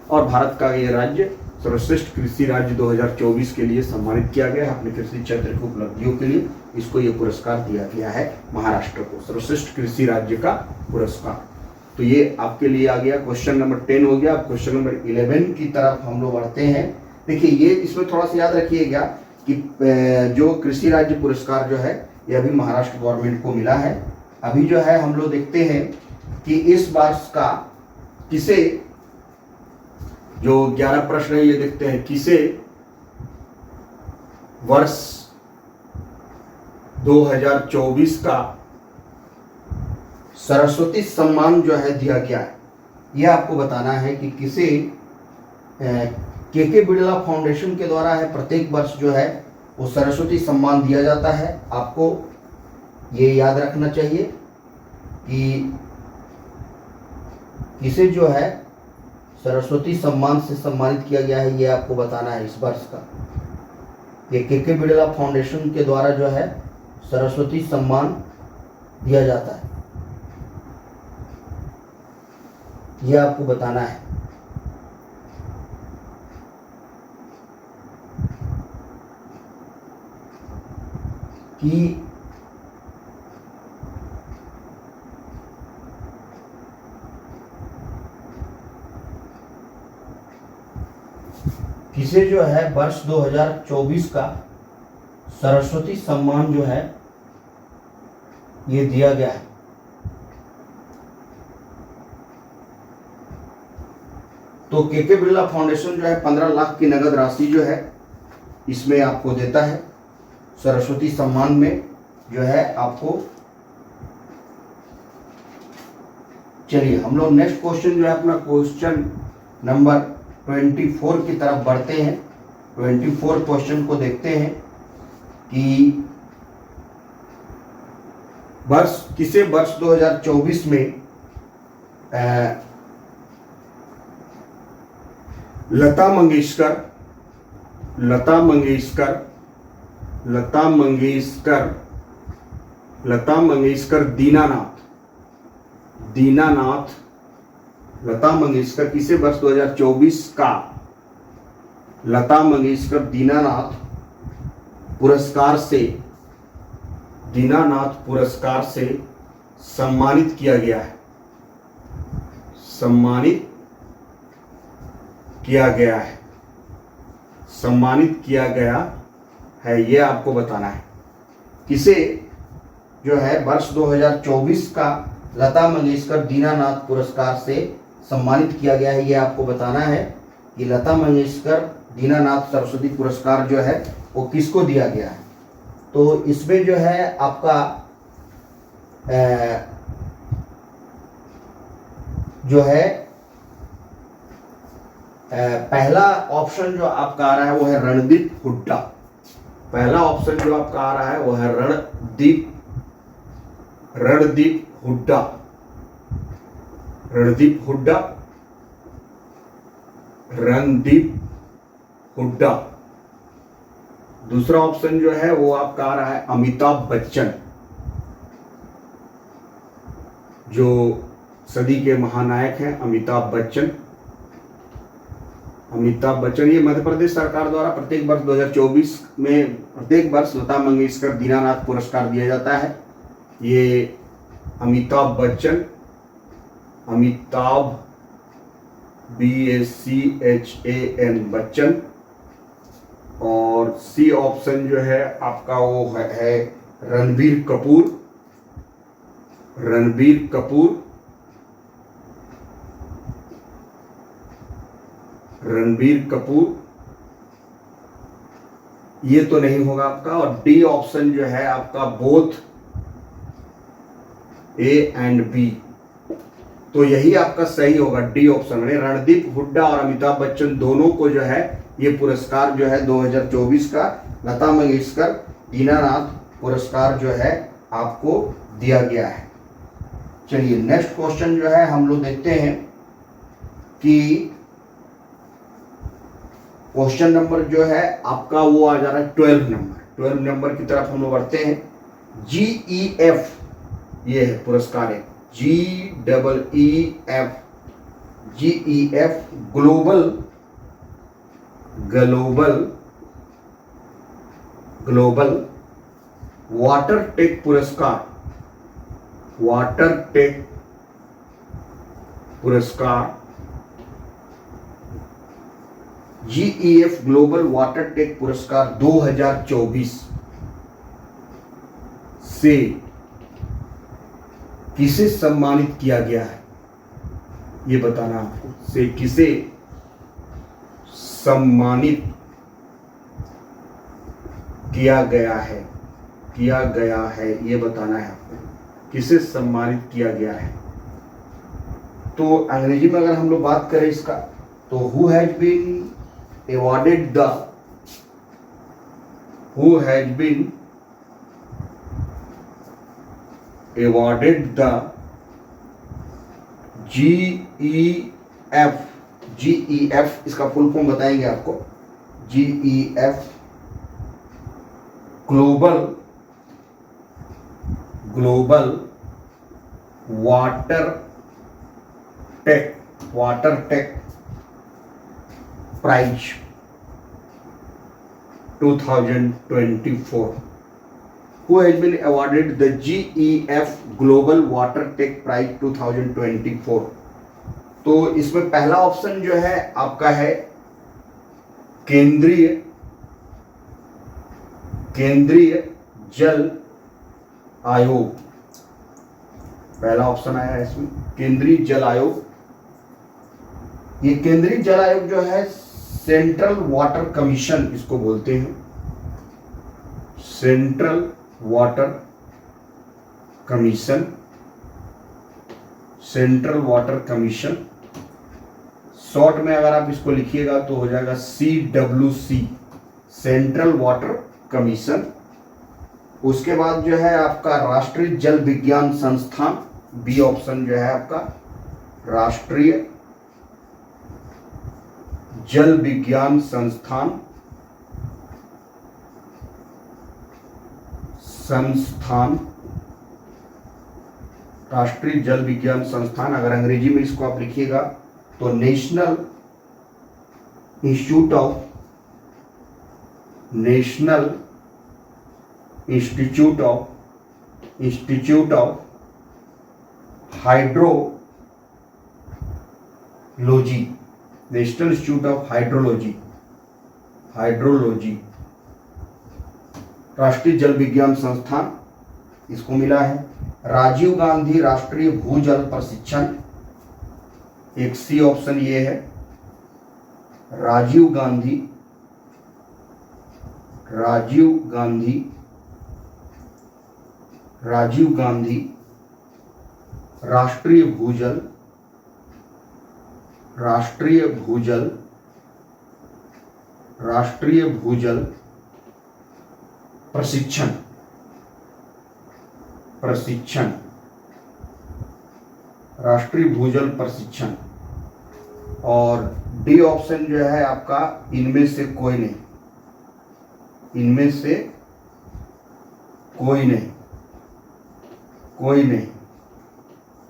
और भारत का यह राज्य सर्वश्रेष्ठ कृषि राज्य 2024 के लिए सम्मानित किया गया है। अपने कृषि क्षेत्र की उपलब्धियों के लिए इसको यह पुरस्कार दिया गया है, महाराष्ट्र को सर्वश्रेष्ठ कृषि राज्य का पुरस्कार। तो ये आपके लिए आ गया। क्वेश्चन नंबर 10 हो गया। अब क्वेश्चन नंबर 11 की तरफ हम लोग बढ़ते हैं। देखिए ये इसमें थोड़ा सा याद रखिएगा कि जो कृषि राज्य पुरस्कार जो है ये अभी महाराष्ट्र गवर्नमेंट को मिला है। अभी जो है हम लोग देखते हैं कि इस वर्ष का किसे, जो 11 प्रश्न है ये देखते हैं, किसे वर्ष 2024 का सरस्वती सम्मान जो है दिया गया है। यह आपको बताना है कि किसे के बिड़ला फाउंडेशन के द्वारा है प्रत्येक वर्ष जो है वो सरस्वती सम्मान दिया जाता है। आपको ये याद रखना चाहिए कि किसे जो है सरस्वती सम्मान से सम्मानित किया गया है, ये आपको बताना है इस वर्ष का। ये के बिड़ला फाउंडेशन के द्वारा जो है सरस्वती सम्मान दिया जाता है, ये आपको बताना है। कि किसे जो है वर्ष 2024 का सरस्वती सम्मान जो है ये दिया गया है। तो के बिरला फाउंडेशन जो है 15 लाख की नगद राशि जो है इसमें आपको देता है। सरस्वती सम्मान में जो है आपको। चलिए हम लोग नेक्स्ट क्वेश्चन जो है अपना क्वेश्चन नंबर 24 की तरफ बढ़ते हैं। 24 क्वेश्चन को देखते हैं कि किसे वर्ष 2024 में लता मंगेशकर दीनानाथ लता मंगेशकर किसे वर्ष 2024 का लता मंगेशकर दीनानाथ पुरस्कार से सम्मानित किया गया है। सम्मानित किया गया है ये आपको बताना है। किसे जो है वर्ष 2024 का लता मंगेशकर दीनानाथ पुरस्कार से सम्मानित किया गया है ये आपको बताना है कि लता मंगेशकर दीनानाथ सरस्वती पुरस्कार जो है वो किसको दिया गया है। तो इसमें जो है आपका जो है पहला ऑप्शन जो आपका आ रहा है वो है रणदीप हुड्डा। पहला ऑप्शन जो आपका आ रहा है वो है रणदीप हुड्डा। दूसरा ऑप्शन जो है वो आपका आ रहा है अमिताभ बच्चन, जो सदी के महानायक हैं अमिताभ बच्चन। ये मध्य प्रदेश सरकार द्वारा प्रत्येक वर्ष 2024 में प्रत्येक वर्ष लता मंगेशकर दीनानाथ पुरस्कार दिया जाता है। ये अमिताभ बच्चन बच्चन। और सी ऑप्शन जो है आपका वो है रणबीर कपूर। ये तो नहीं होगा आपका। और डी ऑप्शन जो है आपका बोथ ए एंड बी, तो यही आपका सही होगा डी ऑप्शन। यानी रणदीप हुड्डा और अमिताभ बच्चन दोनों को जो है ये पुरस्कार जो है 2024 का लता मंगेशकर दीनानाथ पुरस्कार जो है आपको दिया गया है। चलिए नेक्स्ट क्वेश्चन जो है हम लोग देखते हैं कि क्वेश्चन नंबर जो है आपका वो आ जा रहा है 12 नंबर की तरफ हम लोग बढ़ते हैं। GEF ये है पुरस्कार है GEF ग्लोबल वाटर टेक पुरस्कार GEF ग्लोबल वाटर टेक पुरस्कार 2024 से किसे सम्मानित किया गया है ये बताना आपको। से किसे सम्मानित किया गया है ये बताना है आपको। किसे सम्मानित किया गया है। तो अंग्रेजी में अगर हम लोग बात करें इसका तो who has been awarded the GEF इसका फुल फॉर्म बताएंगे आपको। GEF global water tech prize 2024। Who has been awarded the GEF global water tech prize 2024। तो इसमें पहला ऑप्शन जो है आपका है केंद्रीय जल आयोग। पहला ऑप्शन आया है इसमें केंद्रीय जल आयोग। ये केंद्रीय जल आयोग जो है सेंट्रल वाटर कमीशन इसको बोलते हैं, central water commission, central water commission. Short में अगर आप इसको लिखिएगा तो हो जाएगा CWC, सेंट्रल वाटर कमीशन। उसके बाद जो है आपका राष्ट्रीय जल विज्ञान संस्थान, बी ऑप्शन जो है आपका राष्ट्रीय जल विज्ञान संस्थान, राष्ट्रीय जल विज्ञान संस्थान। अगर अंग्रेजी में इसको आप लिखिएगा तो national institute of hydrology, national institute of hydrology, राष्ट्रीय जल विज्ञान संस्थान इसको मिला है। राजीव गांधी राष्ट्रीय भूजल प्रशिक्षण, एक सी ऑप्शन ये है, राजीव गांधी राष्ट्रीय भूजल प्रशिक्षण, राष्ट्रीय भूजल प्रशिक्षण। और डी ऑप्शन जो है आपका इनमें से कोई नहीं,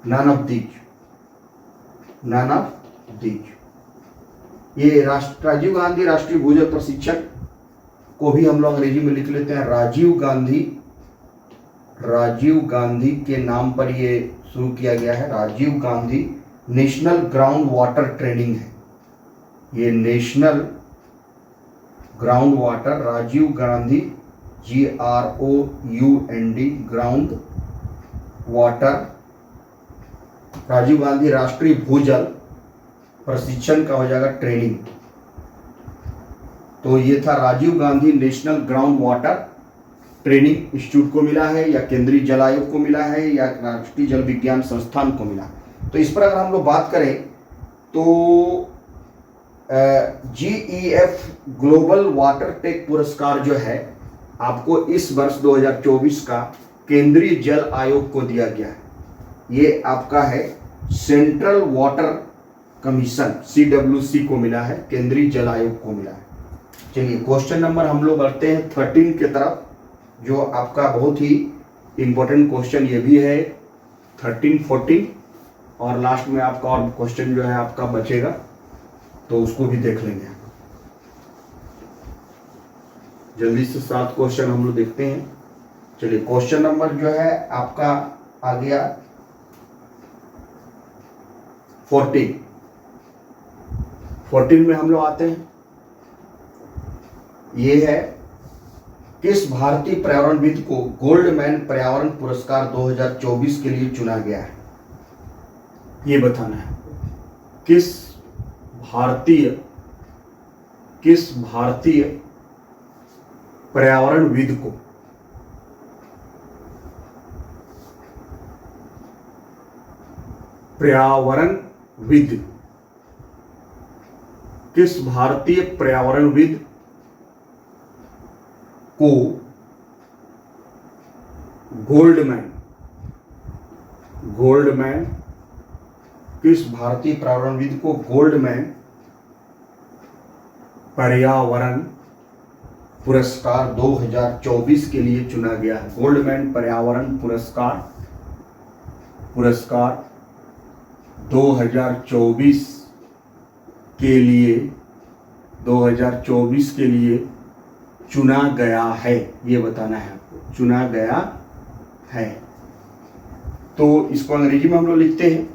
नन ऑफ दीज। ये राजीव गांधी राष्ट्रीय भूजल प्रशिक्षण को भी हम लोग अंग्रेजी में लिख लेते हैं राजीव गांधी के नाम पर ये शुरू किया गया है। Rajiv Gandhi national ground water training है, ये national ground water, Rajiv Gandhi GROUND ground water, Rajiv Gandhi राष्ट्रीय भूजल प्रशिक्षण का हो जाएगा ट्रेनिंग। तो ये था Rajiv Gandhi national ground water training institute को मिला है, या केंद्रीय जल आयोग को मिला है, या राष्ट्रीय जल विज्ञान संस्थान को मिला। तो इस पर अगर हम लोग बात करें तो GEF ग्लोबल वाटर टेक पुरस्कार जो है आपको इस वर्ष 2024 का केंद्रीय जल आयोग को दिया गया है। ये आपका है सेंट्रल वाटर कमीशन, CWC को मिला है, केंद्रीय जल आयोग को मिला है। चलिए क्वेश्चन नंबर हम लोग बढ़ते हैं 13 की तरफ, जो आपका बहुत ही इंपॉर्टेंट क्वेश्चन ये भी है 13, 14 और लास्ट में आपका और क्वेश्चन जो है आपका बचेगा तो उसको भी देख लेंगे। जल्दी से 7 क्वेश्चन हम लोग देखते हैं। चलिए क्वेश्चन नंबर जो है आपका आ गया 14 में हम लोग आते हैं। ये है किस भारतीय पर्यावरणविद को गोल्डमैन पर्यावरण पुरस्कार 2024 के लिए चुना गया है, ये बताना है। किस भारतीय पर्यावरणविद को किस भारतीय पर्यावरणविद को गोल्डमैन किस भारतीय पर्यावरणविद को गोल्डमैन पर्यावरण पुरस्कार 2024 के लिए चुना गया है। गोल्डमैन पर्यावरण पुरस्कार 2024 के लिए चुना गया है, ये बताना है आपको, चुना गया है। तो इसको अंग्रेजी में हम लोग लिखते हैं,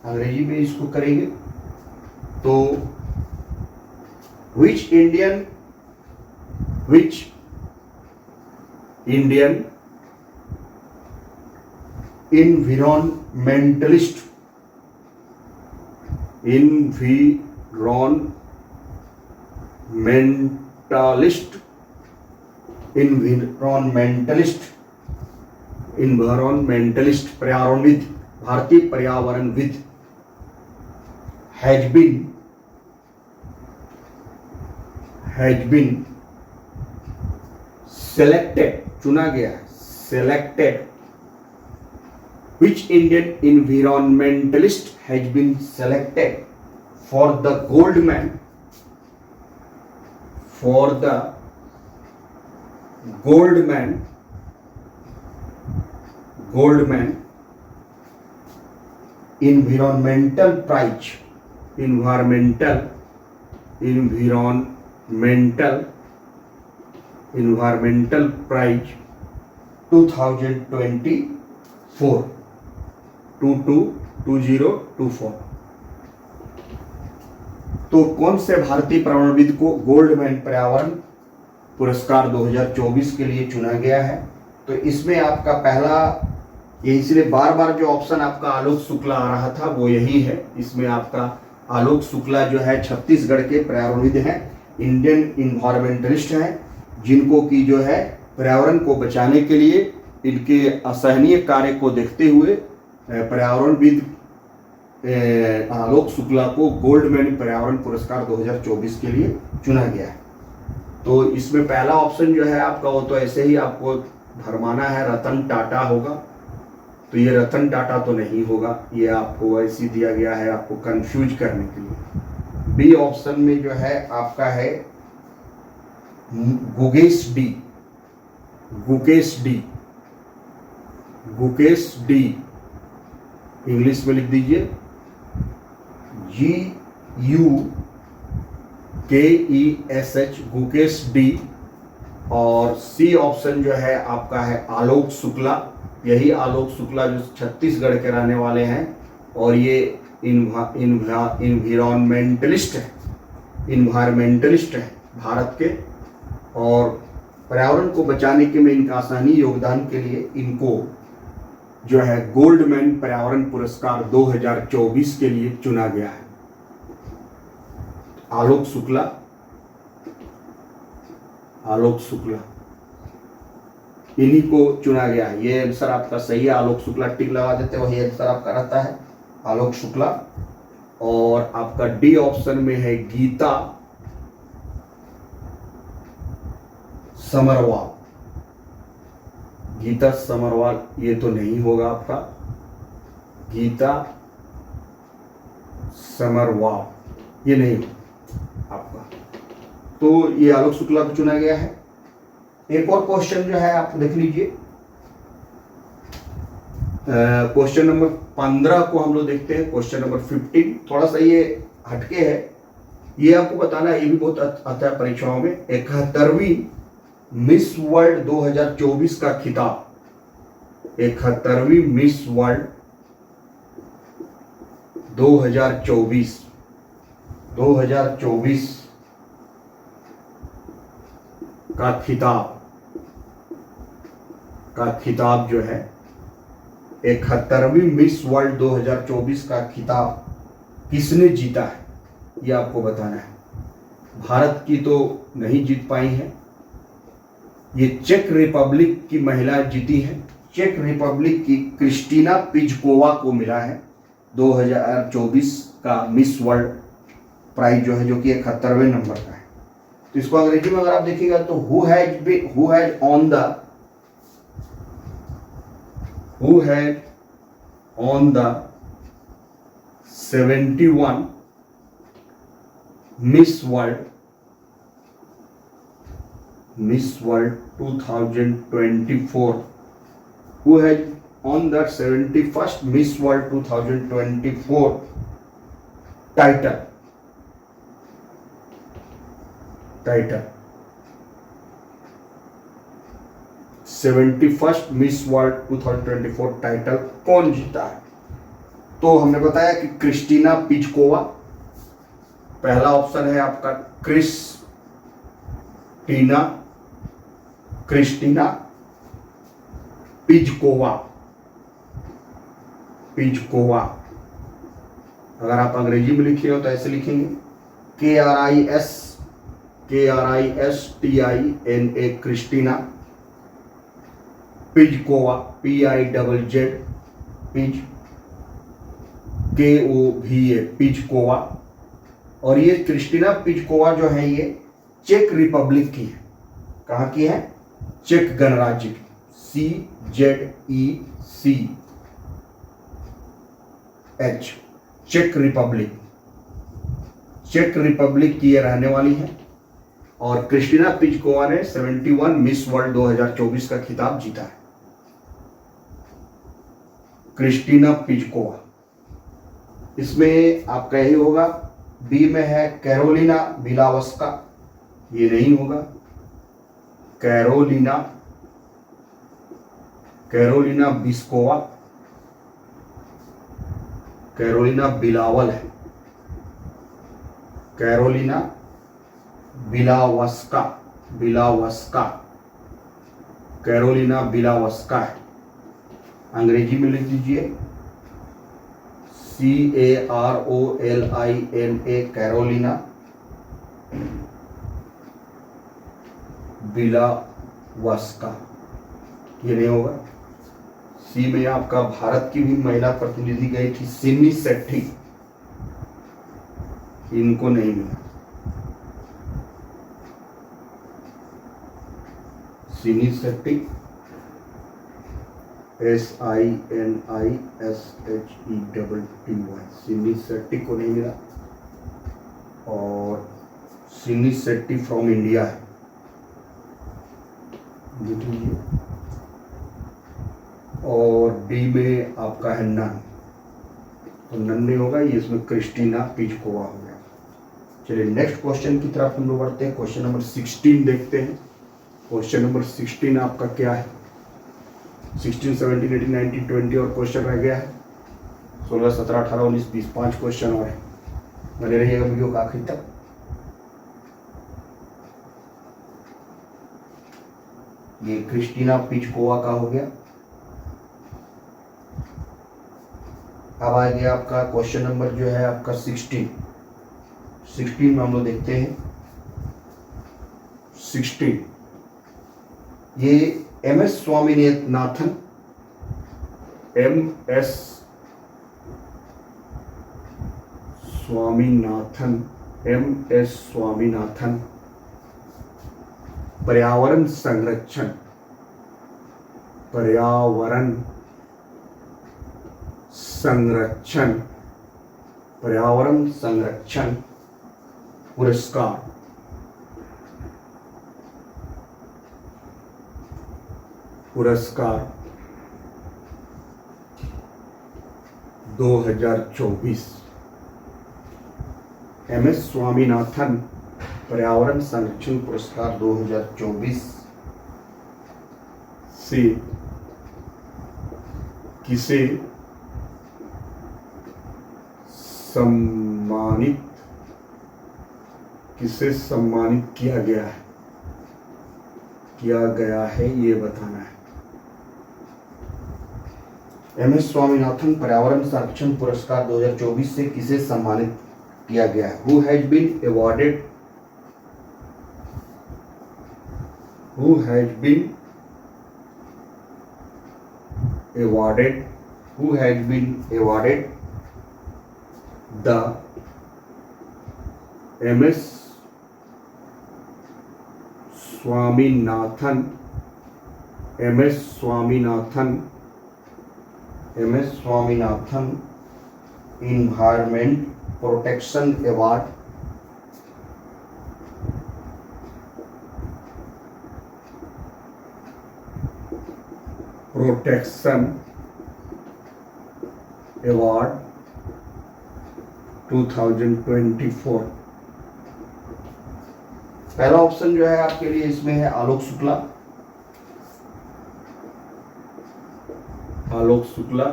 अंग्रेजी में इसको करेंगे तो विच इंडियन environmentalist पर्यावरणविद, भारतीय पर्यावरणविद हैज बीन सेलेक्टेड, चुना गया, selected, which Indian environmentalist has been selected for the Goldman environmental prize, environmental prize 2024 2024। तो कौन से भारतीय पर्यावरणविद को गोल्डमैन पर्यावरण पुरस्कार 2024 के लिए चुना गया है? तो इसमें आपका पहला, ये इसलिए बार बार जो ऑप्शन आपका आलोक शुक्ला आ रहा था वो यही है। इसमें आपका आलोक शुक्ला जो है छत्तीसगढ़ के पर्यावरणविद हैं, इंडियन इन्वायरमेंटलिस्ट हैं, जिनको की जो है पर्यावरण को बचाने के लिए इनके असहनीय कार्य को देखते हुए पर्यावरणविद आलोक शुक्ला को गोल्डमैन पर्यावरण पुरस्कार 2024 के लिए चुना गया है। तो इसमें पहला ऑप्शन जो है आपका वो तो ऐसे ही आपको भरमाना है, रतन टाटा होगा। तो ये रतन टाटा तो नहीं होगा, ये आपको ऐसे दिया गया है आपको कंफ्यूज करने के लिए। बी ऑप्शन में जो है आपका है गुकेश डी, इंग्लिश में लिख दीजिए GUKESH, गुकेश डी। और सी ऑप्शन जो है आपका है आलोक शुक्ला, यही आलोक शुक्ला जो छत्तीसगढ़ के रहने वाले हैं और ये इन्वायरमेंटलिस्ट है भारत के, और पर्यावरण को बचाने के में इनका असहनीय योगदान के लिए इनको जो है गोल्डमैन पर्यावरण पुरस्कार 2024 के लिए चुना गया है। आलोक शुक्ला इन्हीं को चुना गया है। ये आंसर आपका सही है, आलोक शुक्ला टिक लगा देते, वही आंसर आपका रहता है आलोक शुक्ला। और आपका डी ऑप्शन में है गीता समरवाल, ये तो नहीं होगा आपका, गीता समरवाल ये नहीं आपका। तो ये आलोक शुक्ला को चुना गया है। एक और क्वेश्चन जो है आप देख लीजिए, क्वेश्चन नंबर 15 को हम लोग देखते हैं। क्वेश्चन नंबर 15 थोड़ा सा ये हटके है, ये आपको बताना है, ये भी बहुत आता है परीक्षाओं में। 71वीं मिस वर्ल्ड 2024 का खिताब, 71वीं मिस वर्ल्ड 2024 का खिताब जो है, 71वीं मिस वर्ल्ड 2024 का खिताब किसने जीता है, ये आपको बताना है। भारत की तो नहीं जीत पाई है, ये चेक रिपब्लिक की महिला जीती है। चेक रिपब्लिक की क्रिस्टीना पिजकोवा को मिला है 2024 का मिस वर्ल्ड प्राइज जो है, जो कि 71वें नंबर का है। तो इसको अंग्रेजी में अगर आप देखिएगा तो who has on the 71 miss world 2024, who has on the 71st Miss World 2024 title 71st miss world 2024 title कौन जीता है? तो हमने बताया कि क्रिस्टीना पिचकोवा, पहला ऑप्शन है आपका क्रिस्टीना पिचकोवा। अगर आप अंग्रेजी में लिखे हो तो ऐसे लिखेंगे KRISTINA, क्रिस्टीना पिचकोवा, PIZZ KOVA, पिचकोवा। और ये क्रिस्टीना पिचकोवा जो है ये चेक रिपब्लिक की है। कहाँ की है? चेक गणराज्य की, CZECH, चेक रिपब्लिक की ये रहने वाली है। और क्रिस्टीना पिचकोवा ने 71 मिस वर्ल्ड 2024 का खिताब जीता है। क्रिस्टीना पिचकोवा। इसमें आपका यही होगा। बी में है कैरोलिना बिलावस्का, ये नहीं होगा। कैरोलिना बिस्कोवा, कैरोलिना बिलावल है। कैरोलिना बिलावस्का, कैरोलिना बिलावस्का है। अंग्रेजी में लिख दीजिए CAROLINA, कैरोलिना बिलावस्का, ये नहीं होगा। सी में आपका भारत की भी महिला प्रतिनिधि गई थी, सिन्नी सेट्टी, इनको नहीं मिला। सिन्नी सेट्टी, SINISHETTY, सिन्नी सेट्टी को नहीं मिला। और सिन्नी सेट्टी फ्रॉम इंडिया है, और डी में आपका है नन, तो नन नहीं होगा, ये इसमें क्रिस्टीना पिचकोवा हो गया। चलिए नेक्स्ट क्वेश्चन की तरफ हम लोग बढ़ते हैं। क्वेश्चन नंबर 16 देखते हैं। क्वेश्चन नंबर 16 आपका क्या है? 16, 17, 18, 19, 20 और क्वेश्चन रह गया है। 16, 17, 18, 19, 20, 5 क्वेश्चन और है। बने रहिएगा वीडियो का आखिर तक। ये क्रिस्टीना पिचकोवा का हो गया। अब आ गया आपका क्वेश्चन नंबर जो है आपका 16 में हम लोग देखते हैं 16। ये MS स्वामीनाथन, MS स्वामीनाथन पर्यावरण संरक्षण पुरस्कार पुरस्कार 2024। MS स्वामीनाथन पर्यावरण संरक्षण पुरस्कार 2024 से किसे सम्मानित किया गया है ये बताना है। MS स्वामीनाथन पर्यावरण संरक्षण पुरस्कार 2024 से किसे सम्मानित किया गया है? Who has been awarded the MS Swaminathan Environment Protection Award Award 2024। पहला ऑप्शन जो है आपके लिए इसमें है आलोक शुक्ला, आलोक शुक्ला,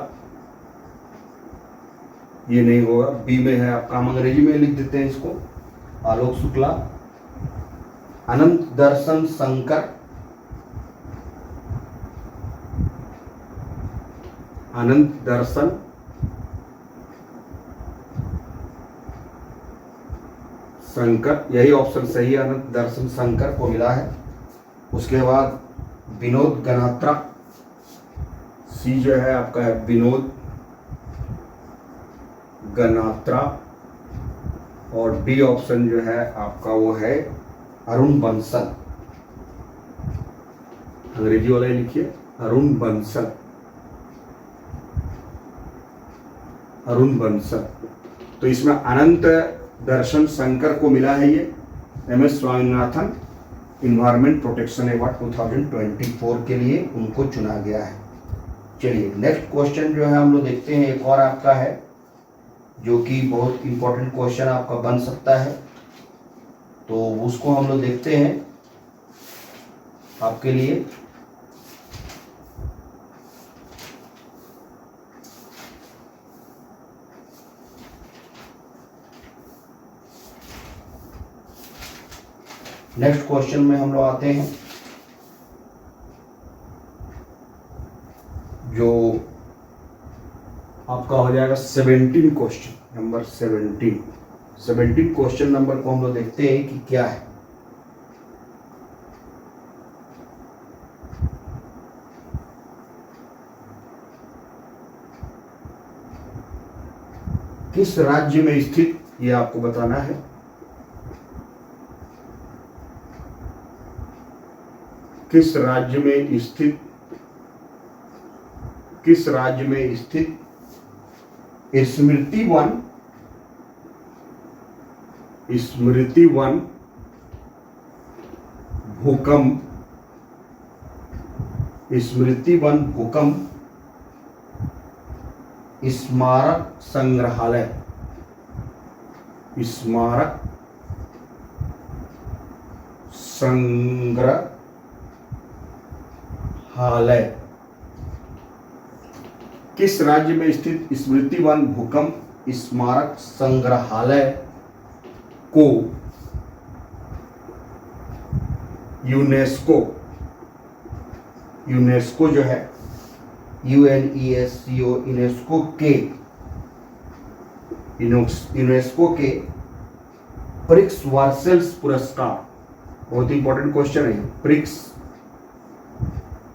ये नहीं होगा, बी में है आपका, हम अंग्रेजी में लिख देते हैं इसको, आलोक शुक्ला। अनंत दर्शन शंकर, अनंत दर्शन शंकर, यही ऑप्शन सही है, अनंत दर्शन शंकर को मिला है। उसके बाद विनोद गनात्रा, सी जो है आपका है विनोद गनात्रा, और डी ऑप्शन जो है आपका वो है अरुण बंसल, अंग्रेजी वाला ही लिखिए, अरुण बंसल, अरुण बंसल। तो इसमें अनंत दर्शन शंकर को मिला है ये MS Swaminathan environment protection award 2024 के लिए उनको चुना गया है। चलिए नेक्स्ट क्वेश्चन जो है हम लोग देखते हैं, एक और आपका है जो कि बहुत इंपॉर्टेंट क्वेश्चन आपका बन सकता है, तो उसको हम लोग देखते हैं आपके लिए। नेक्स्ट क्वेश्चन में हम लोग आते हैं, जो आपका हो जाएगा 17 क्वेश्चन नंबर 17 क्वेश्चन नंबर को हम लोग देखते हैं कि क्या है। किस राज्य में स्थित, ये आपको बताना है। किस राज्य में स्थित, किस राज्य में स्थित स्मृति वन, स्मृति वन भूकंप, स्मृति वन भूकंप स्मारक संग्रहालय, स्मारक संग्रहालय किस राज्य में स्थित स्मृति वन भूकंप स्मारक संग्रहालय को यूनेस्को, यूनेस्को जो है UNESCO, यूनेस्को के, यूनेस्को के प्रिक्स वार्सेल्स पुरस्कार, बहुत इंपॉर्टेंट क्वेश्चन है, प्रिक्स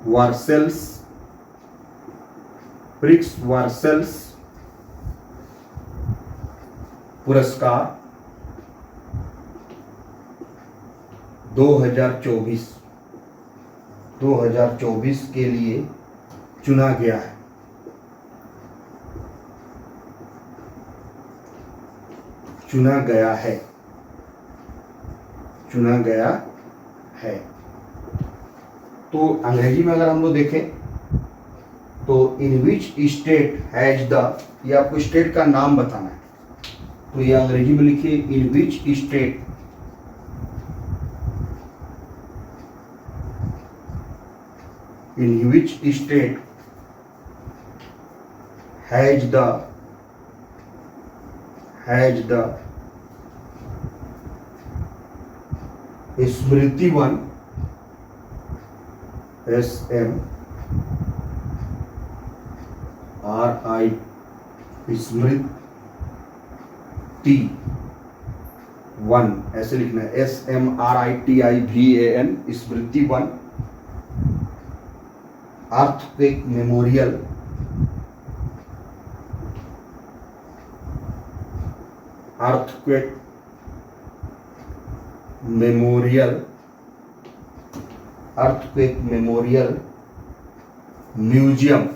वार्सेल्स, प्रिक्स वार्सेल्स पुरस्कार 2024 के लिए चुना गया है। चुना गया है, चुना गया है। तो अंग्रेजी में अगर हम लोग देखें तो इन विच स्टेट हैज द, ये आपको स्टेट का नाम बताना है, तो ये अंग्रेजी में लिखिए in which state, in which state has the Smriti Van SMRI Smriti Van, ऐसे लिखना है SMRITIVAN Smriti Van earthquake memorial, earthquake memorial, earthquake memorial museum,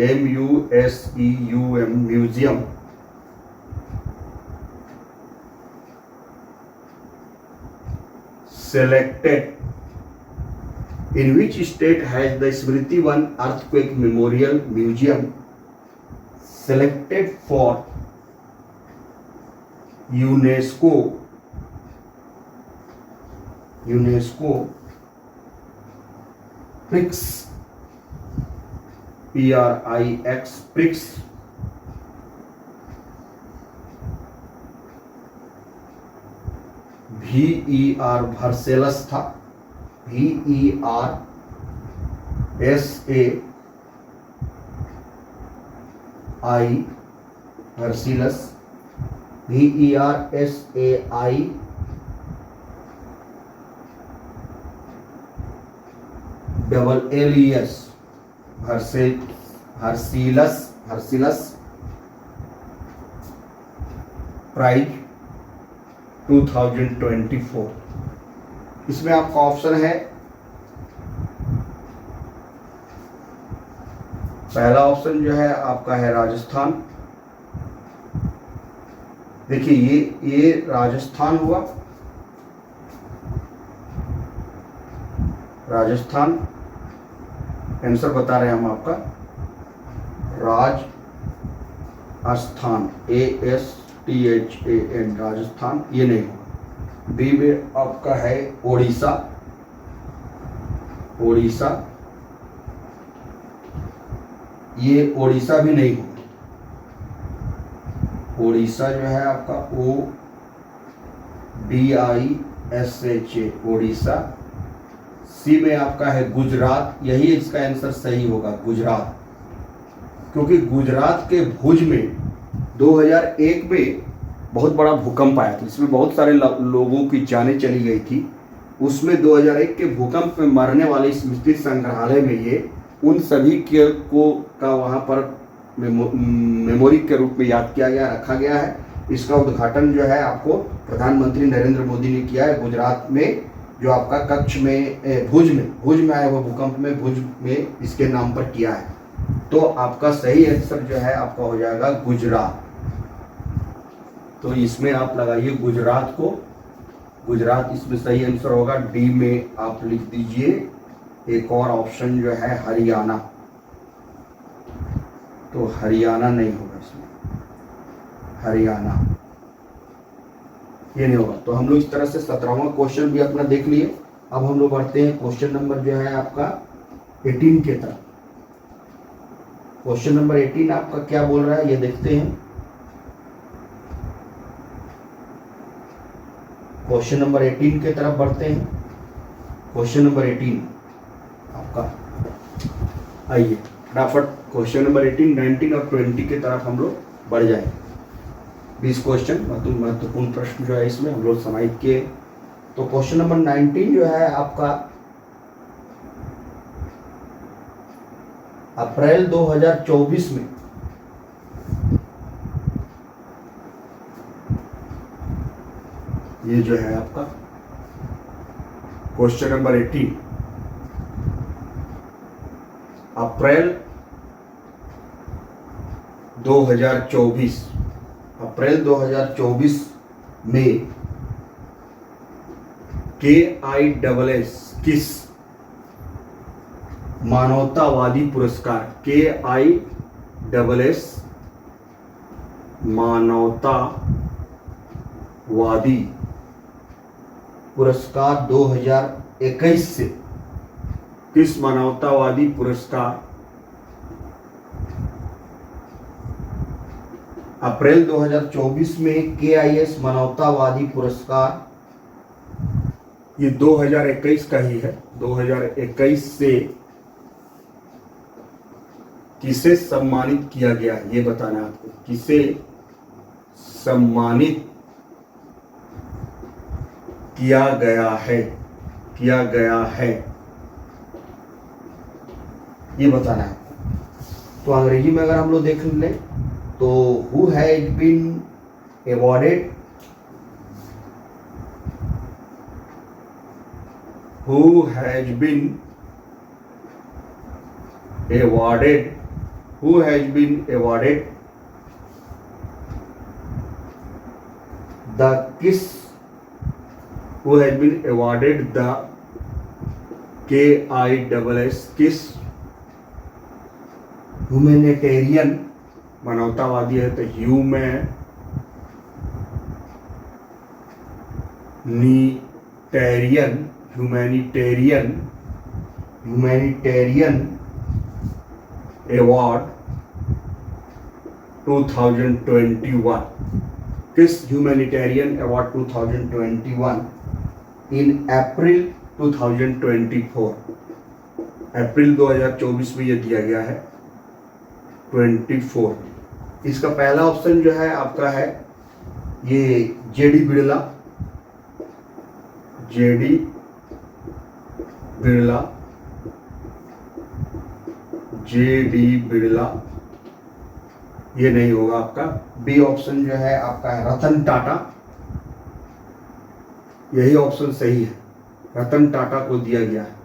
MUSEUM museum selected, in which state has the Smriti One earthquake memorial museum selected for UNESCO PRICS PRIX prix. VER Versailles था, VERSAI Versailles, VERSAI double LES Versailles prize 2024। इसमें आपका option है, पहला option जो है आपका है राजस्थान। देखिए ये राजस्थान हुआ, राजस्थान आंसर बता रहे हैं हम आपका, राजस्थान ASTHAN राजस्थान, ये नहीं होगा। बी में आपका है ओडिशा, ओडिशा, ये ओडिशा भी नहीं होगा। ओडिशा जो है आपका ODISHA ओडिशा। सी में आपका है गुजरात, यही इसका आंसर सही होगा, गुजरात, क्योंकि गुजरात के भुज में 2001 में बहुत बड़ा भूकंप आया था, इसमें बहुत सारे लोगों की जानें चली गई थी। उसमें 2001 के भूकंप में मरने वाले स्मृति संग्रहालय में ये उन सभी का वहाँ पर मेमोरी के रूप में याद किया गया, रखा गया है। इसका उद्घाटन जो है आपको प्रधानमंत्री नरेंद्र मोदी ने किया है गुजरात में, जो आपका कच्छ में भुज में आया हुआ भूकंप में, भुज में इसके नाम पर किया है। तो आपका सही आंसर जो है आपका हो जाएगा गुजरात। तो इसमें आप लगाइए गुजरात को, गुजरात इसमें सही आंसर होगा। डी में आप लिख दीजिए एक और ऑप्शन जो है हरियाणा, तो हरियाणा नहीं होगा इसमें, हरियाणा ये नहीं होगा। तो हम लोग इस तरह से 17वां क्वेश्चन भी अपना देख लिए। अब हम लोग बढ़ते हैं क्वेश्चन नंबर जो है आपका 18 के तरफ। क्वेश्चन नंबर 18 आपका क्या बोल रहा है ये देखते हैं। क्वेश्चन नंबर 18 के तरफ बढ़ते हैं। क्वेश्चन नंबर 18 आपका, आइए फटाफट क्वेश्चन नंबर 18, 19 और 20 के तरफ हम लोग बढ़ जाएंगे। 20 क्वेश्चन महत्वपूर्ण प्रश्न जो है इसमें हम लोग समाहित किए। तो क्वेश्चन नंबर 19 जो है आपका अप्रैल 2024 में ये जो है आपका क्वेश्चन नंबर 18 अप्रैल 2024, अप्रैल 2024 में KISS किस मानवतावादी पुरस्कार, KISS मानवतावादी पुरस्कार 2021 से, किस मानवतावादी पुरस्कार अप्रैल 2024 में KIS मानवतावादी पुरस्कार, ये 2021 का ही है, 2021 से किसे सम्मानित किया गया है ये बताना है आपको, किसे सम्मानित किया गया है ये बताना है। तो अंग्रेजी में अगर हम लोग देख लें तो who has been awarded, who has been awarded the KISS, who has been awarded the KISS KISS humanitarian, मानवतावादी है तो ह्यूमैनिटेरियन अवार्ड 2021, किस ह्यूमैनिटेरियन अवार्ड 2021 इन अप्रैल 2024, अप्रैल 2024 में ये दिया गया है 24। इसका पहला ऑप्शन जो है आपका है ये JD Birla, JD Birla, JD Birla, ये नहीं होगा आपका। बी ऑप्शन जो है आपका है रतन टाटा, यही ऑप्शन सही है, रतन टाटा को दिया गया है।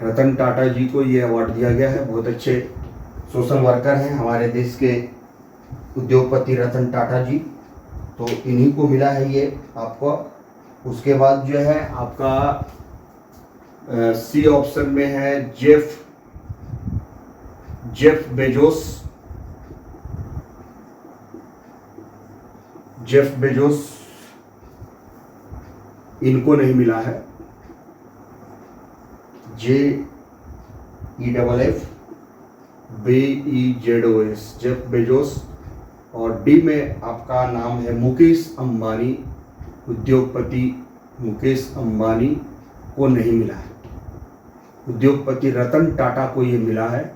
रतन टाटा जी को ये अवार्ड दिया गया है, बहुत अच्छे सोशल वर्कर हैं हमारे देश के उद्योगपति रतन टाटा जी, तो इन्हीं को मिला है ये आपको। उसके बाद जो है आपका सी ऑप्शन में है जेफ बेजोस, जेफ बेजोस, इनको नहीं मिला है, JEFF जेफ बेजोस। और डी में आपका नाम है मुकेश अंबानी, उद्योगपति मुकेश अंबानी को नहीं मिला है। उद्योगपति रतन टाटा को ये मिला है,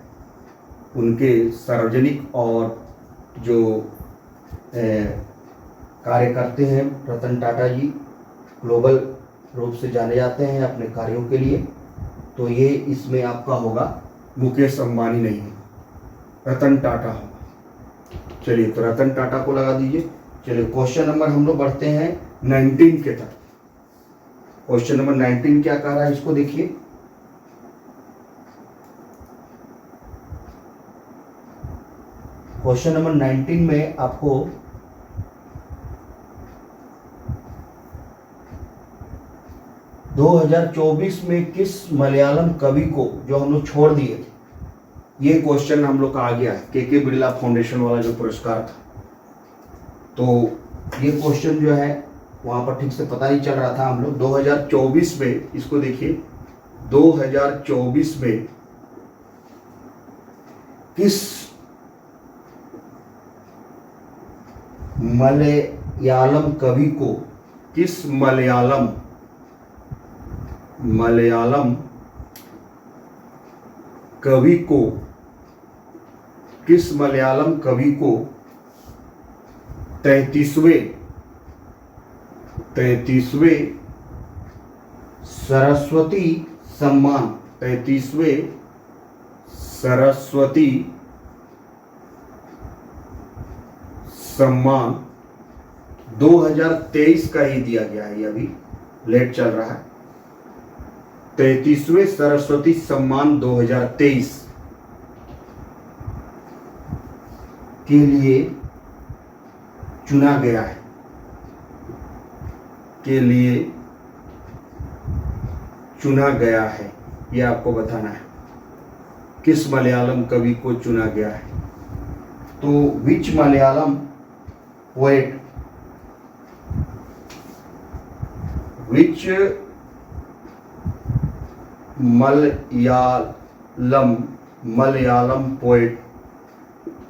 उनके सार्वजनिक और जो कार्य करते हैं रतन टाटा जी, ग्लोबल रूप से जाने जाते हैं अपने कार्यों के लिए, तो ये इसमें आपका होगा मुकेश अंबानी नहीं होगा, रतन टाटा होगा। चलिए तो रतन टाटा को लगा दीजिए। चलिए क्वेश्चन नंबर हम लोग बढ़ते हैं 19 के तक। क्वेश्चन नंबर 19 क्या कह रहा है इसको देखिए। क्वेश्चन नंबर 19 में आपको (2024) में किस मलयालम कवि को, जो हम लोग छोड़ दिए थे, ये क्वेश्चन हम लोग का आ गया है, के बिड़ला फाउंडेशन वाला जो पुरस्कार था, तो ये क्वेश्चन जो है वहाँ पर ठीक से पता नहीं चल रहा था हम लोग। 2024 में इसको देखिए, 2024 में किस मलयालम कवि को, किस मलयालम कवि को, किस मलयालम कवि को 33वें सरस्वती सम्मान, 33वें सरस्वती सम्मान 2023 का ही दिया गया है, ये अभी लेट चल रहा है। 33वें सरस्वती सम्मान 2023 के लिए चुना गया है, के लिए चुना गया है, ये आपको बताना है किस मलयालम कवि को चुना गया है। तो which Malayalam poet, which Malayalam poet,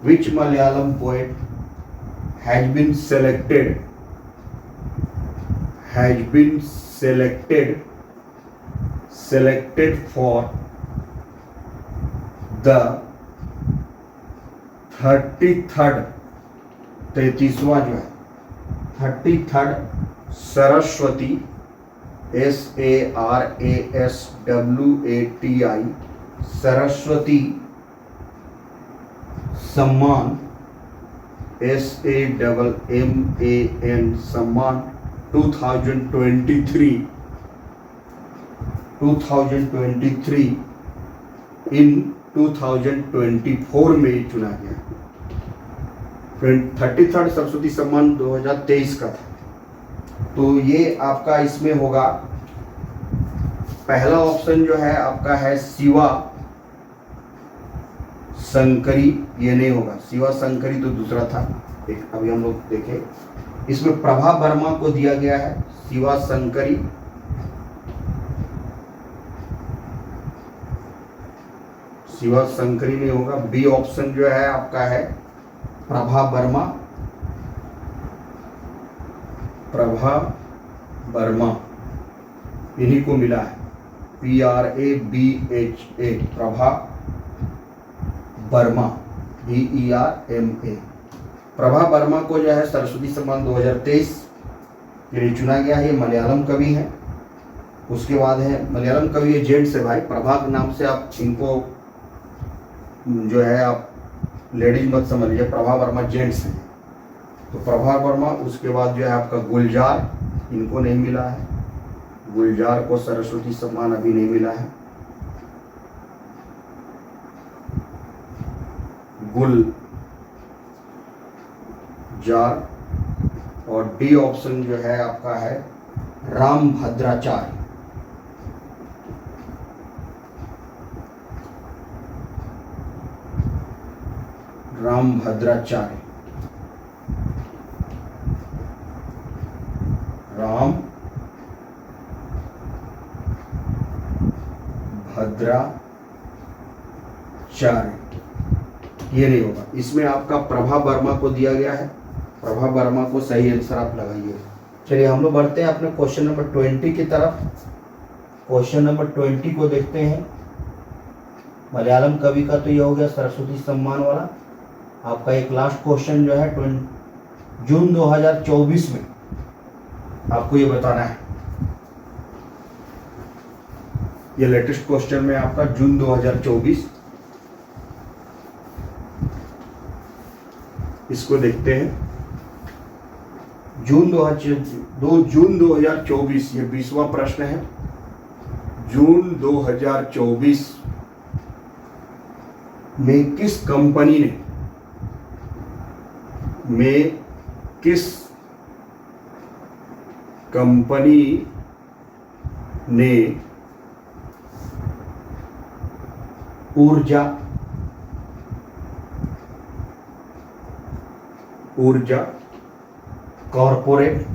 which Malayalam poet has been selected for the 33rd 33वां जो है 33rd सरस्वती SARASWATI सरस्वती सम्मान SAMMAN सम्मान 2023 इन 2024 में चुना गया। 33rd सरस्वती सम्मान 2023 का था। तो ये आपका इसमें होगा, पहला ऑप्शन जो है आपका है शिवा शंकरी, ये नहीं होगा, शिवा शंकरी तो दूसरा था, एक अभी हम लोग देखें। इसमें प्रभा वर्मा को दिया गया है, शिवा शंकरी शिवा शंकरी नहीं होगा। बी ऑप्शन जो है आपका है प्रभा वर्मा। प्रभा वर्मा इन्हीं को मिला है, PRABHA, प्रभा वर्मा, VERMA। प्रभा वर्मा को जो है सरस्वती सम्मान 2023 के लिए चुना गया है। ये मलयालम कवि है। उसके बाद है मलयालम कवि है, जेंट्स है भाई, प्रभा के नाम से आप इनको जो है आप लेडीज मत समझ लीजिए, प्रभा वर्मा जेंट्स हैं। तो प्रभा वर्मा, उसके बाद जो है आपका गुलजार, इनको नहीं मिला है, गुलजार को सरस्वती सम्मान अभी नहीं मिला है। गुलजार। और डी ऑप्शन जो है आपका है राम भद्राचार्य। राम भद्राचार्य, राम भद्राचार्य, ये नहीं होगा। इसमें आपका प्रभा वर्मा को दिया गया है। प्रभा वर्मा को सही आंसर आप लगाइए। चलिए हम लोग बढ़ते हैं अपने क्वेश्चन नंबर 20 की तरफ। क्वेश्चन नंबर 20 को देखते हैं। मलयालम कवि का तो ये हो गया सरस्वती सम्मान वाला। आपका एक लास्ट क्वेश्चन जो है जून 2024 में आपको ये बताना है। ये लेटेस्ट क्वेश्चन में आपका जून 2024, इसको देखते हैं। जून 2024, ये 20वां प्रश्न है। जून 2024 में किस कंपनी ने ऊर्जा कॉर्पोरेट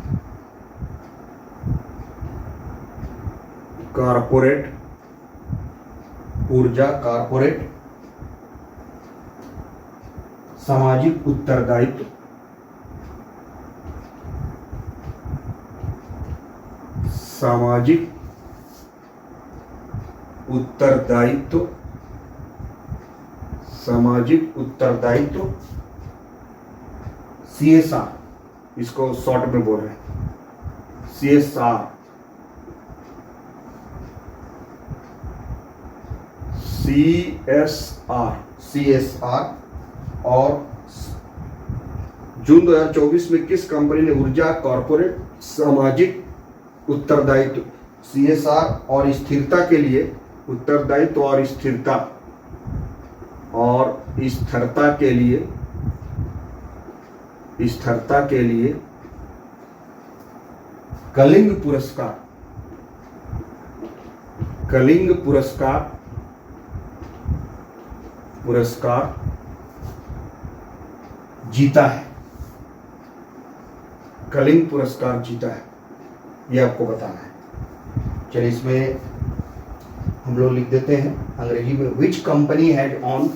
ऊर्जा कॉर्पोरेट सामाजिक उत्तरदायित्व CSR, इसको शॉर्ट में बोल रहे हैं CSR। और जून 2024 में किस कंपनी ने ऊर्जा कॉर्पोरेट सामाजिक उत्तरदायित्व CSR और स्थिरता के लिए उत्तरदायित्व और स्थिरता के लिए कलिंग पुरस्कार जीता है। कलिंग पुरस्कार जीता है, ये आपको बताना है। चलिए इसमें हम लोग लिख देते हैं अंग्रेजी में, which company had on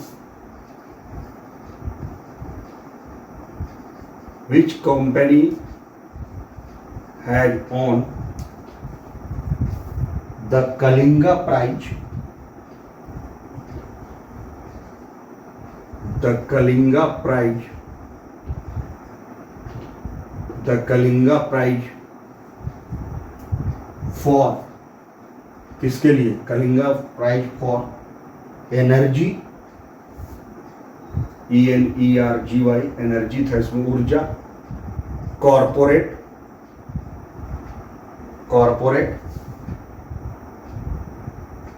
the Kalinga prize for, किसके लिए? Kalinga prize for energy, ENERGY, energy था इसमें, ऊर्जा, कॉर्पोरेट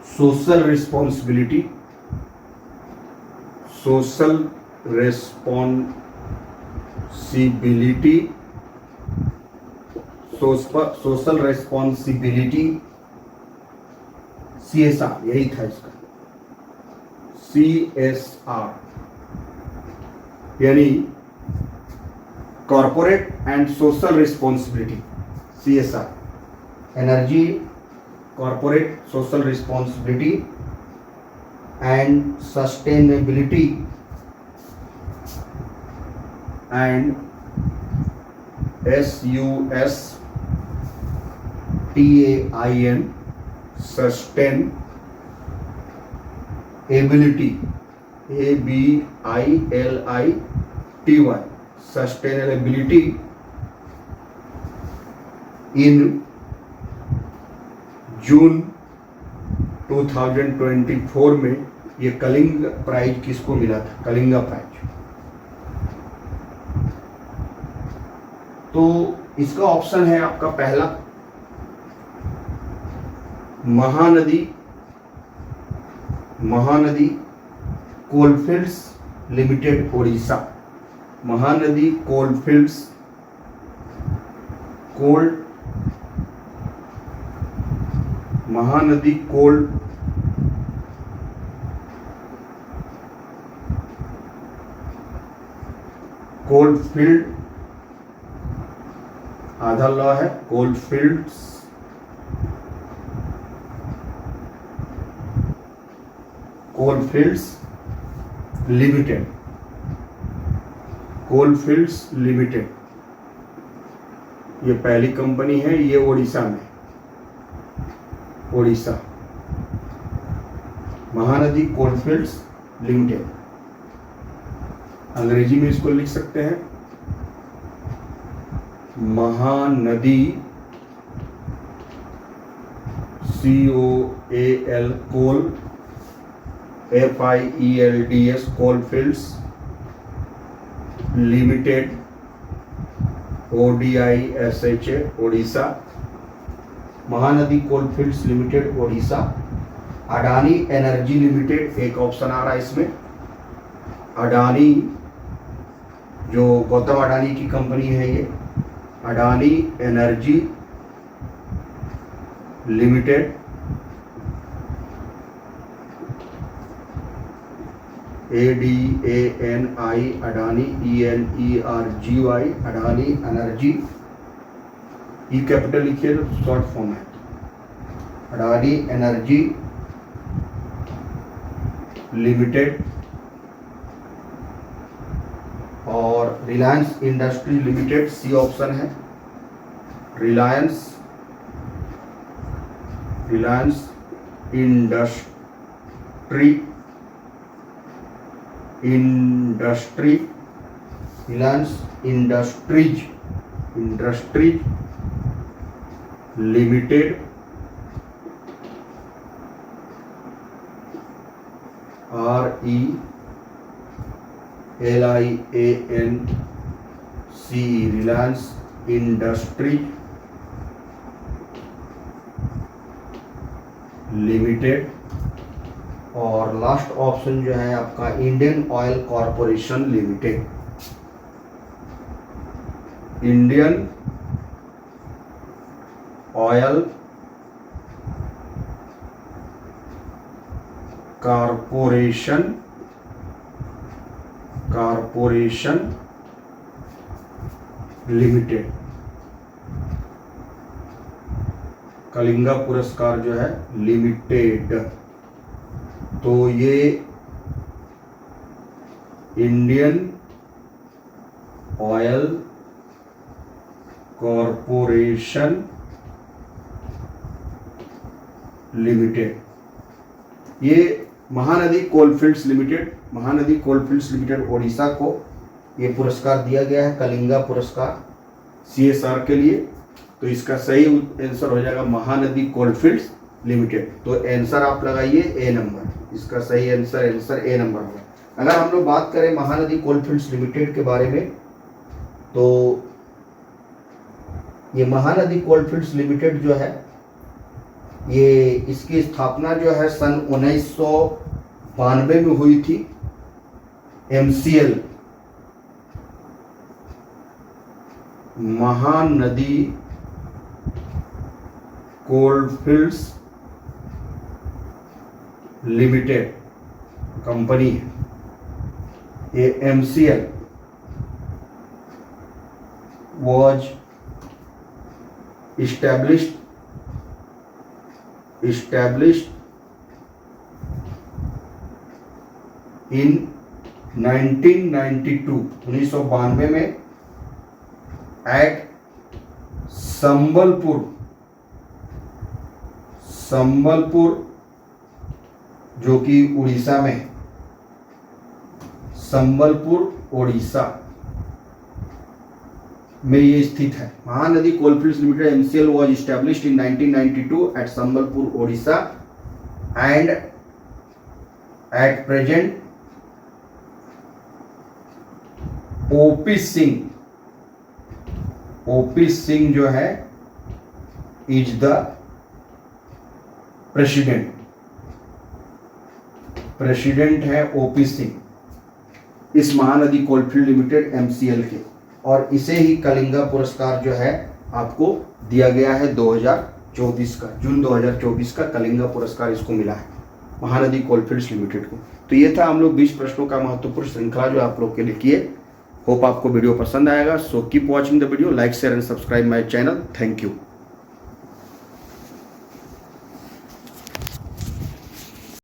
सोशल रिस्पॉन्सिबिलिटी CSR, यही था इसका CSR, यानी corporate and social responsibility. CSR, energy, corporate social responsibility and sustainability and SUSTAIN sustainability ABILITY sustainability in जून 2024 में ये कलिंग प्राइज किसको मिला था? कलिंगा प्राइज। तो इसका ऑप्शन है आपका पहला Mahanadi Coalfields limited Odisha. Mahanadi coalfields coalfield आधा लॉ है, कोलफील्ड्स लिमिटेड ये पहली कंपनी है, ये ओडिशा में, ओडिशा महानदी कोलफील्ड्स लिमिटेड। अंग्रेजी में इसको लिख सकते हैं महानदी COAL कोल FIELDS coalfields limited ODISHA Odisha. Mahanadi Coalfields limited Odisha. Adani energy limited एक ऑप्शन आ रहा है इसमें। अडानी जो गौतम अडानी की कंपनी है, ये Adani energy limited ADANI Adani ENERGY Adani energy. E capital लिखिए तो शॉर्ट फॉर्म है अडानी एनर्जी लिमिटेड। और Reliance industry limited C option है। Reliance industries limited RELIANCE Reliance industries limited. और लास्ट ऑप्शन जो है आपका Indian oil corporation limited. Indian oil corporation limited. Kalinga पुरस्कार जो है लिमिटेड। तो ये इंडियन ऑयल कॉरपोरेशन लिमिटेड, ये महानदी कोलफील्ड्स लिमिटेड ओडिशा को ये पुरस्कार दिया गया है, कलिंगा पुरस्कार CSR के लिए। तो इसका सही आंसर हो जाएगा महानदी कोलफील्ड्स लिमिटेड। तो आंसर आप लगाइए ए नंबर, इसका सही आंसर ए नंबर होगा। अगर हम लोग बात करें महानदी कोलफील्ड्स लिमिटेड के बारे में, तो ये महानदी कोलफील्ड्स लिमिटेड जो है, ये इसकी स्थापना जो है सन 1992 में हुई थी। MCL Mahanadi Coalfields limited company है। ये MCL was established इन 1992 में एट संबलपुर जो कि उड़ीसा में, संबलपुर उड़ीसा में ये स्थित है। Mahanadi Coalfields Limited MCL was established in 1992 at Sambalpur Odisha and at present OP Singh जो है इज द प्रेसिडेंट है ओपी सिंह इस महानदी कोलफील्ड लिमिटेड एमसीएल के, और इसे ही कलिंगा पुरस्कार जो है आपको दिया गया है 2024 का, जून 2024 का कलिंगा पुरस्कार इसको मिला है महानदी कोलफील्ड्स लिमिटेड को। तो ये था हम लोग 20 प्रश्नों का महत्वपूर्ण श्रृंखला जो आप लोग के लिए किए। होप आपको वीडियो पसंद आएगा। So keep watching the video, like share and subscribe my channel. Thank you.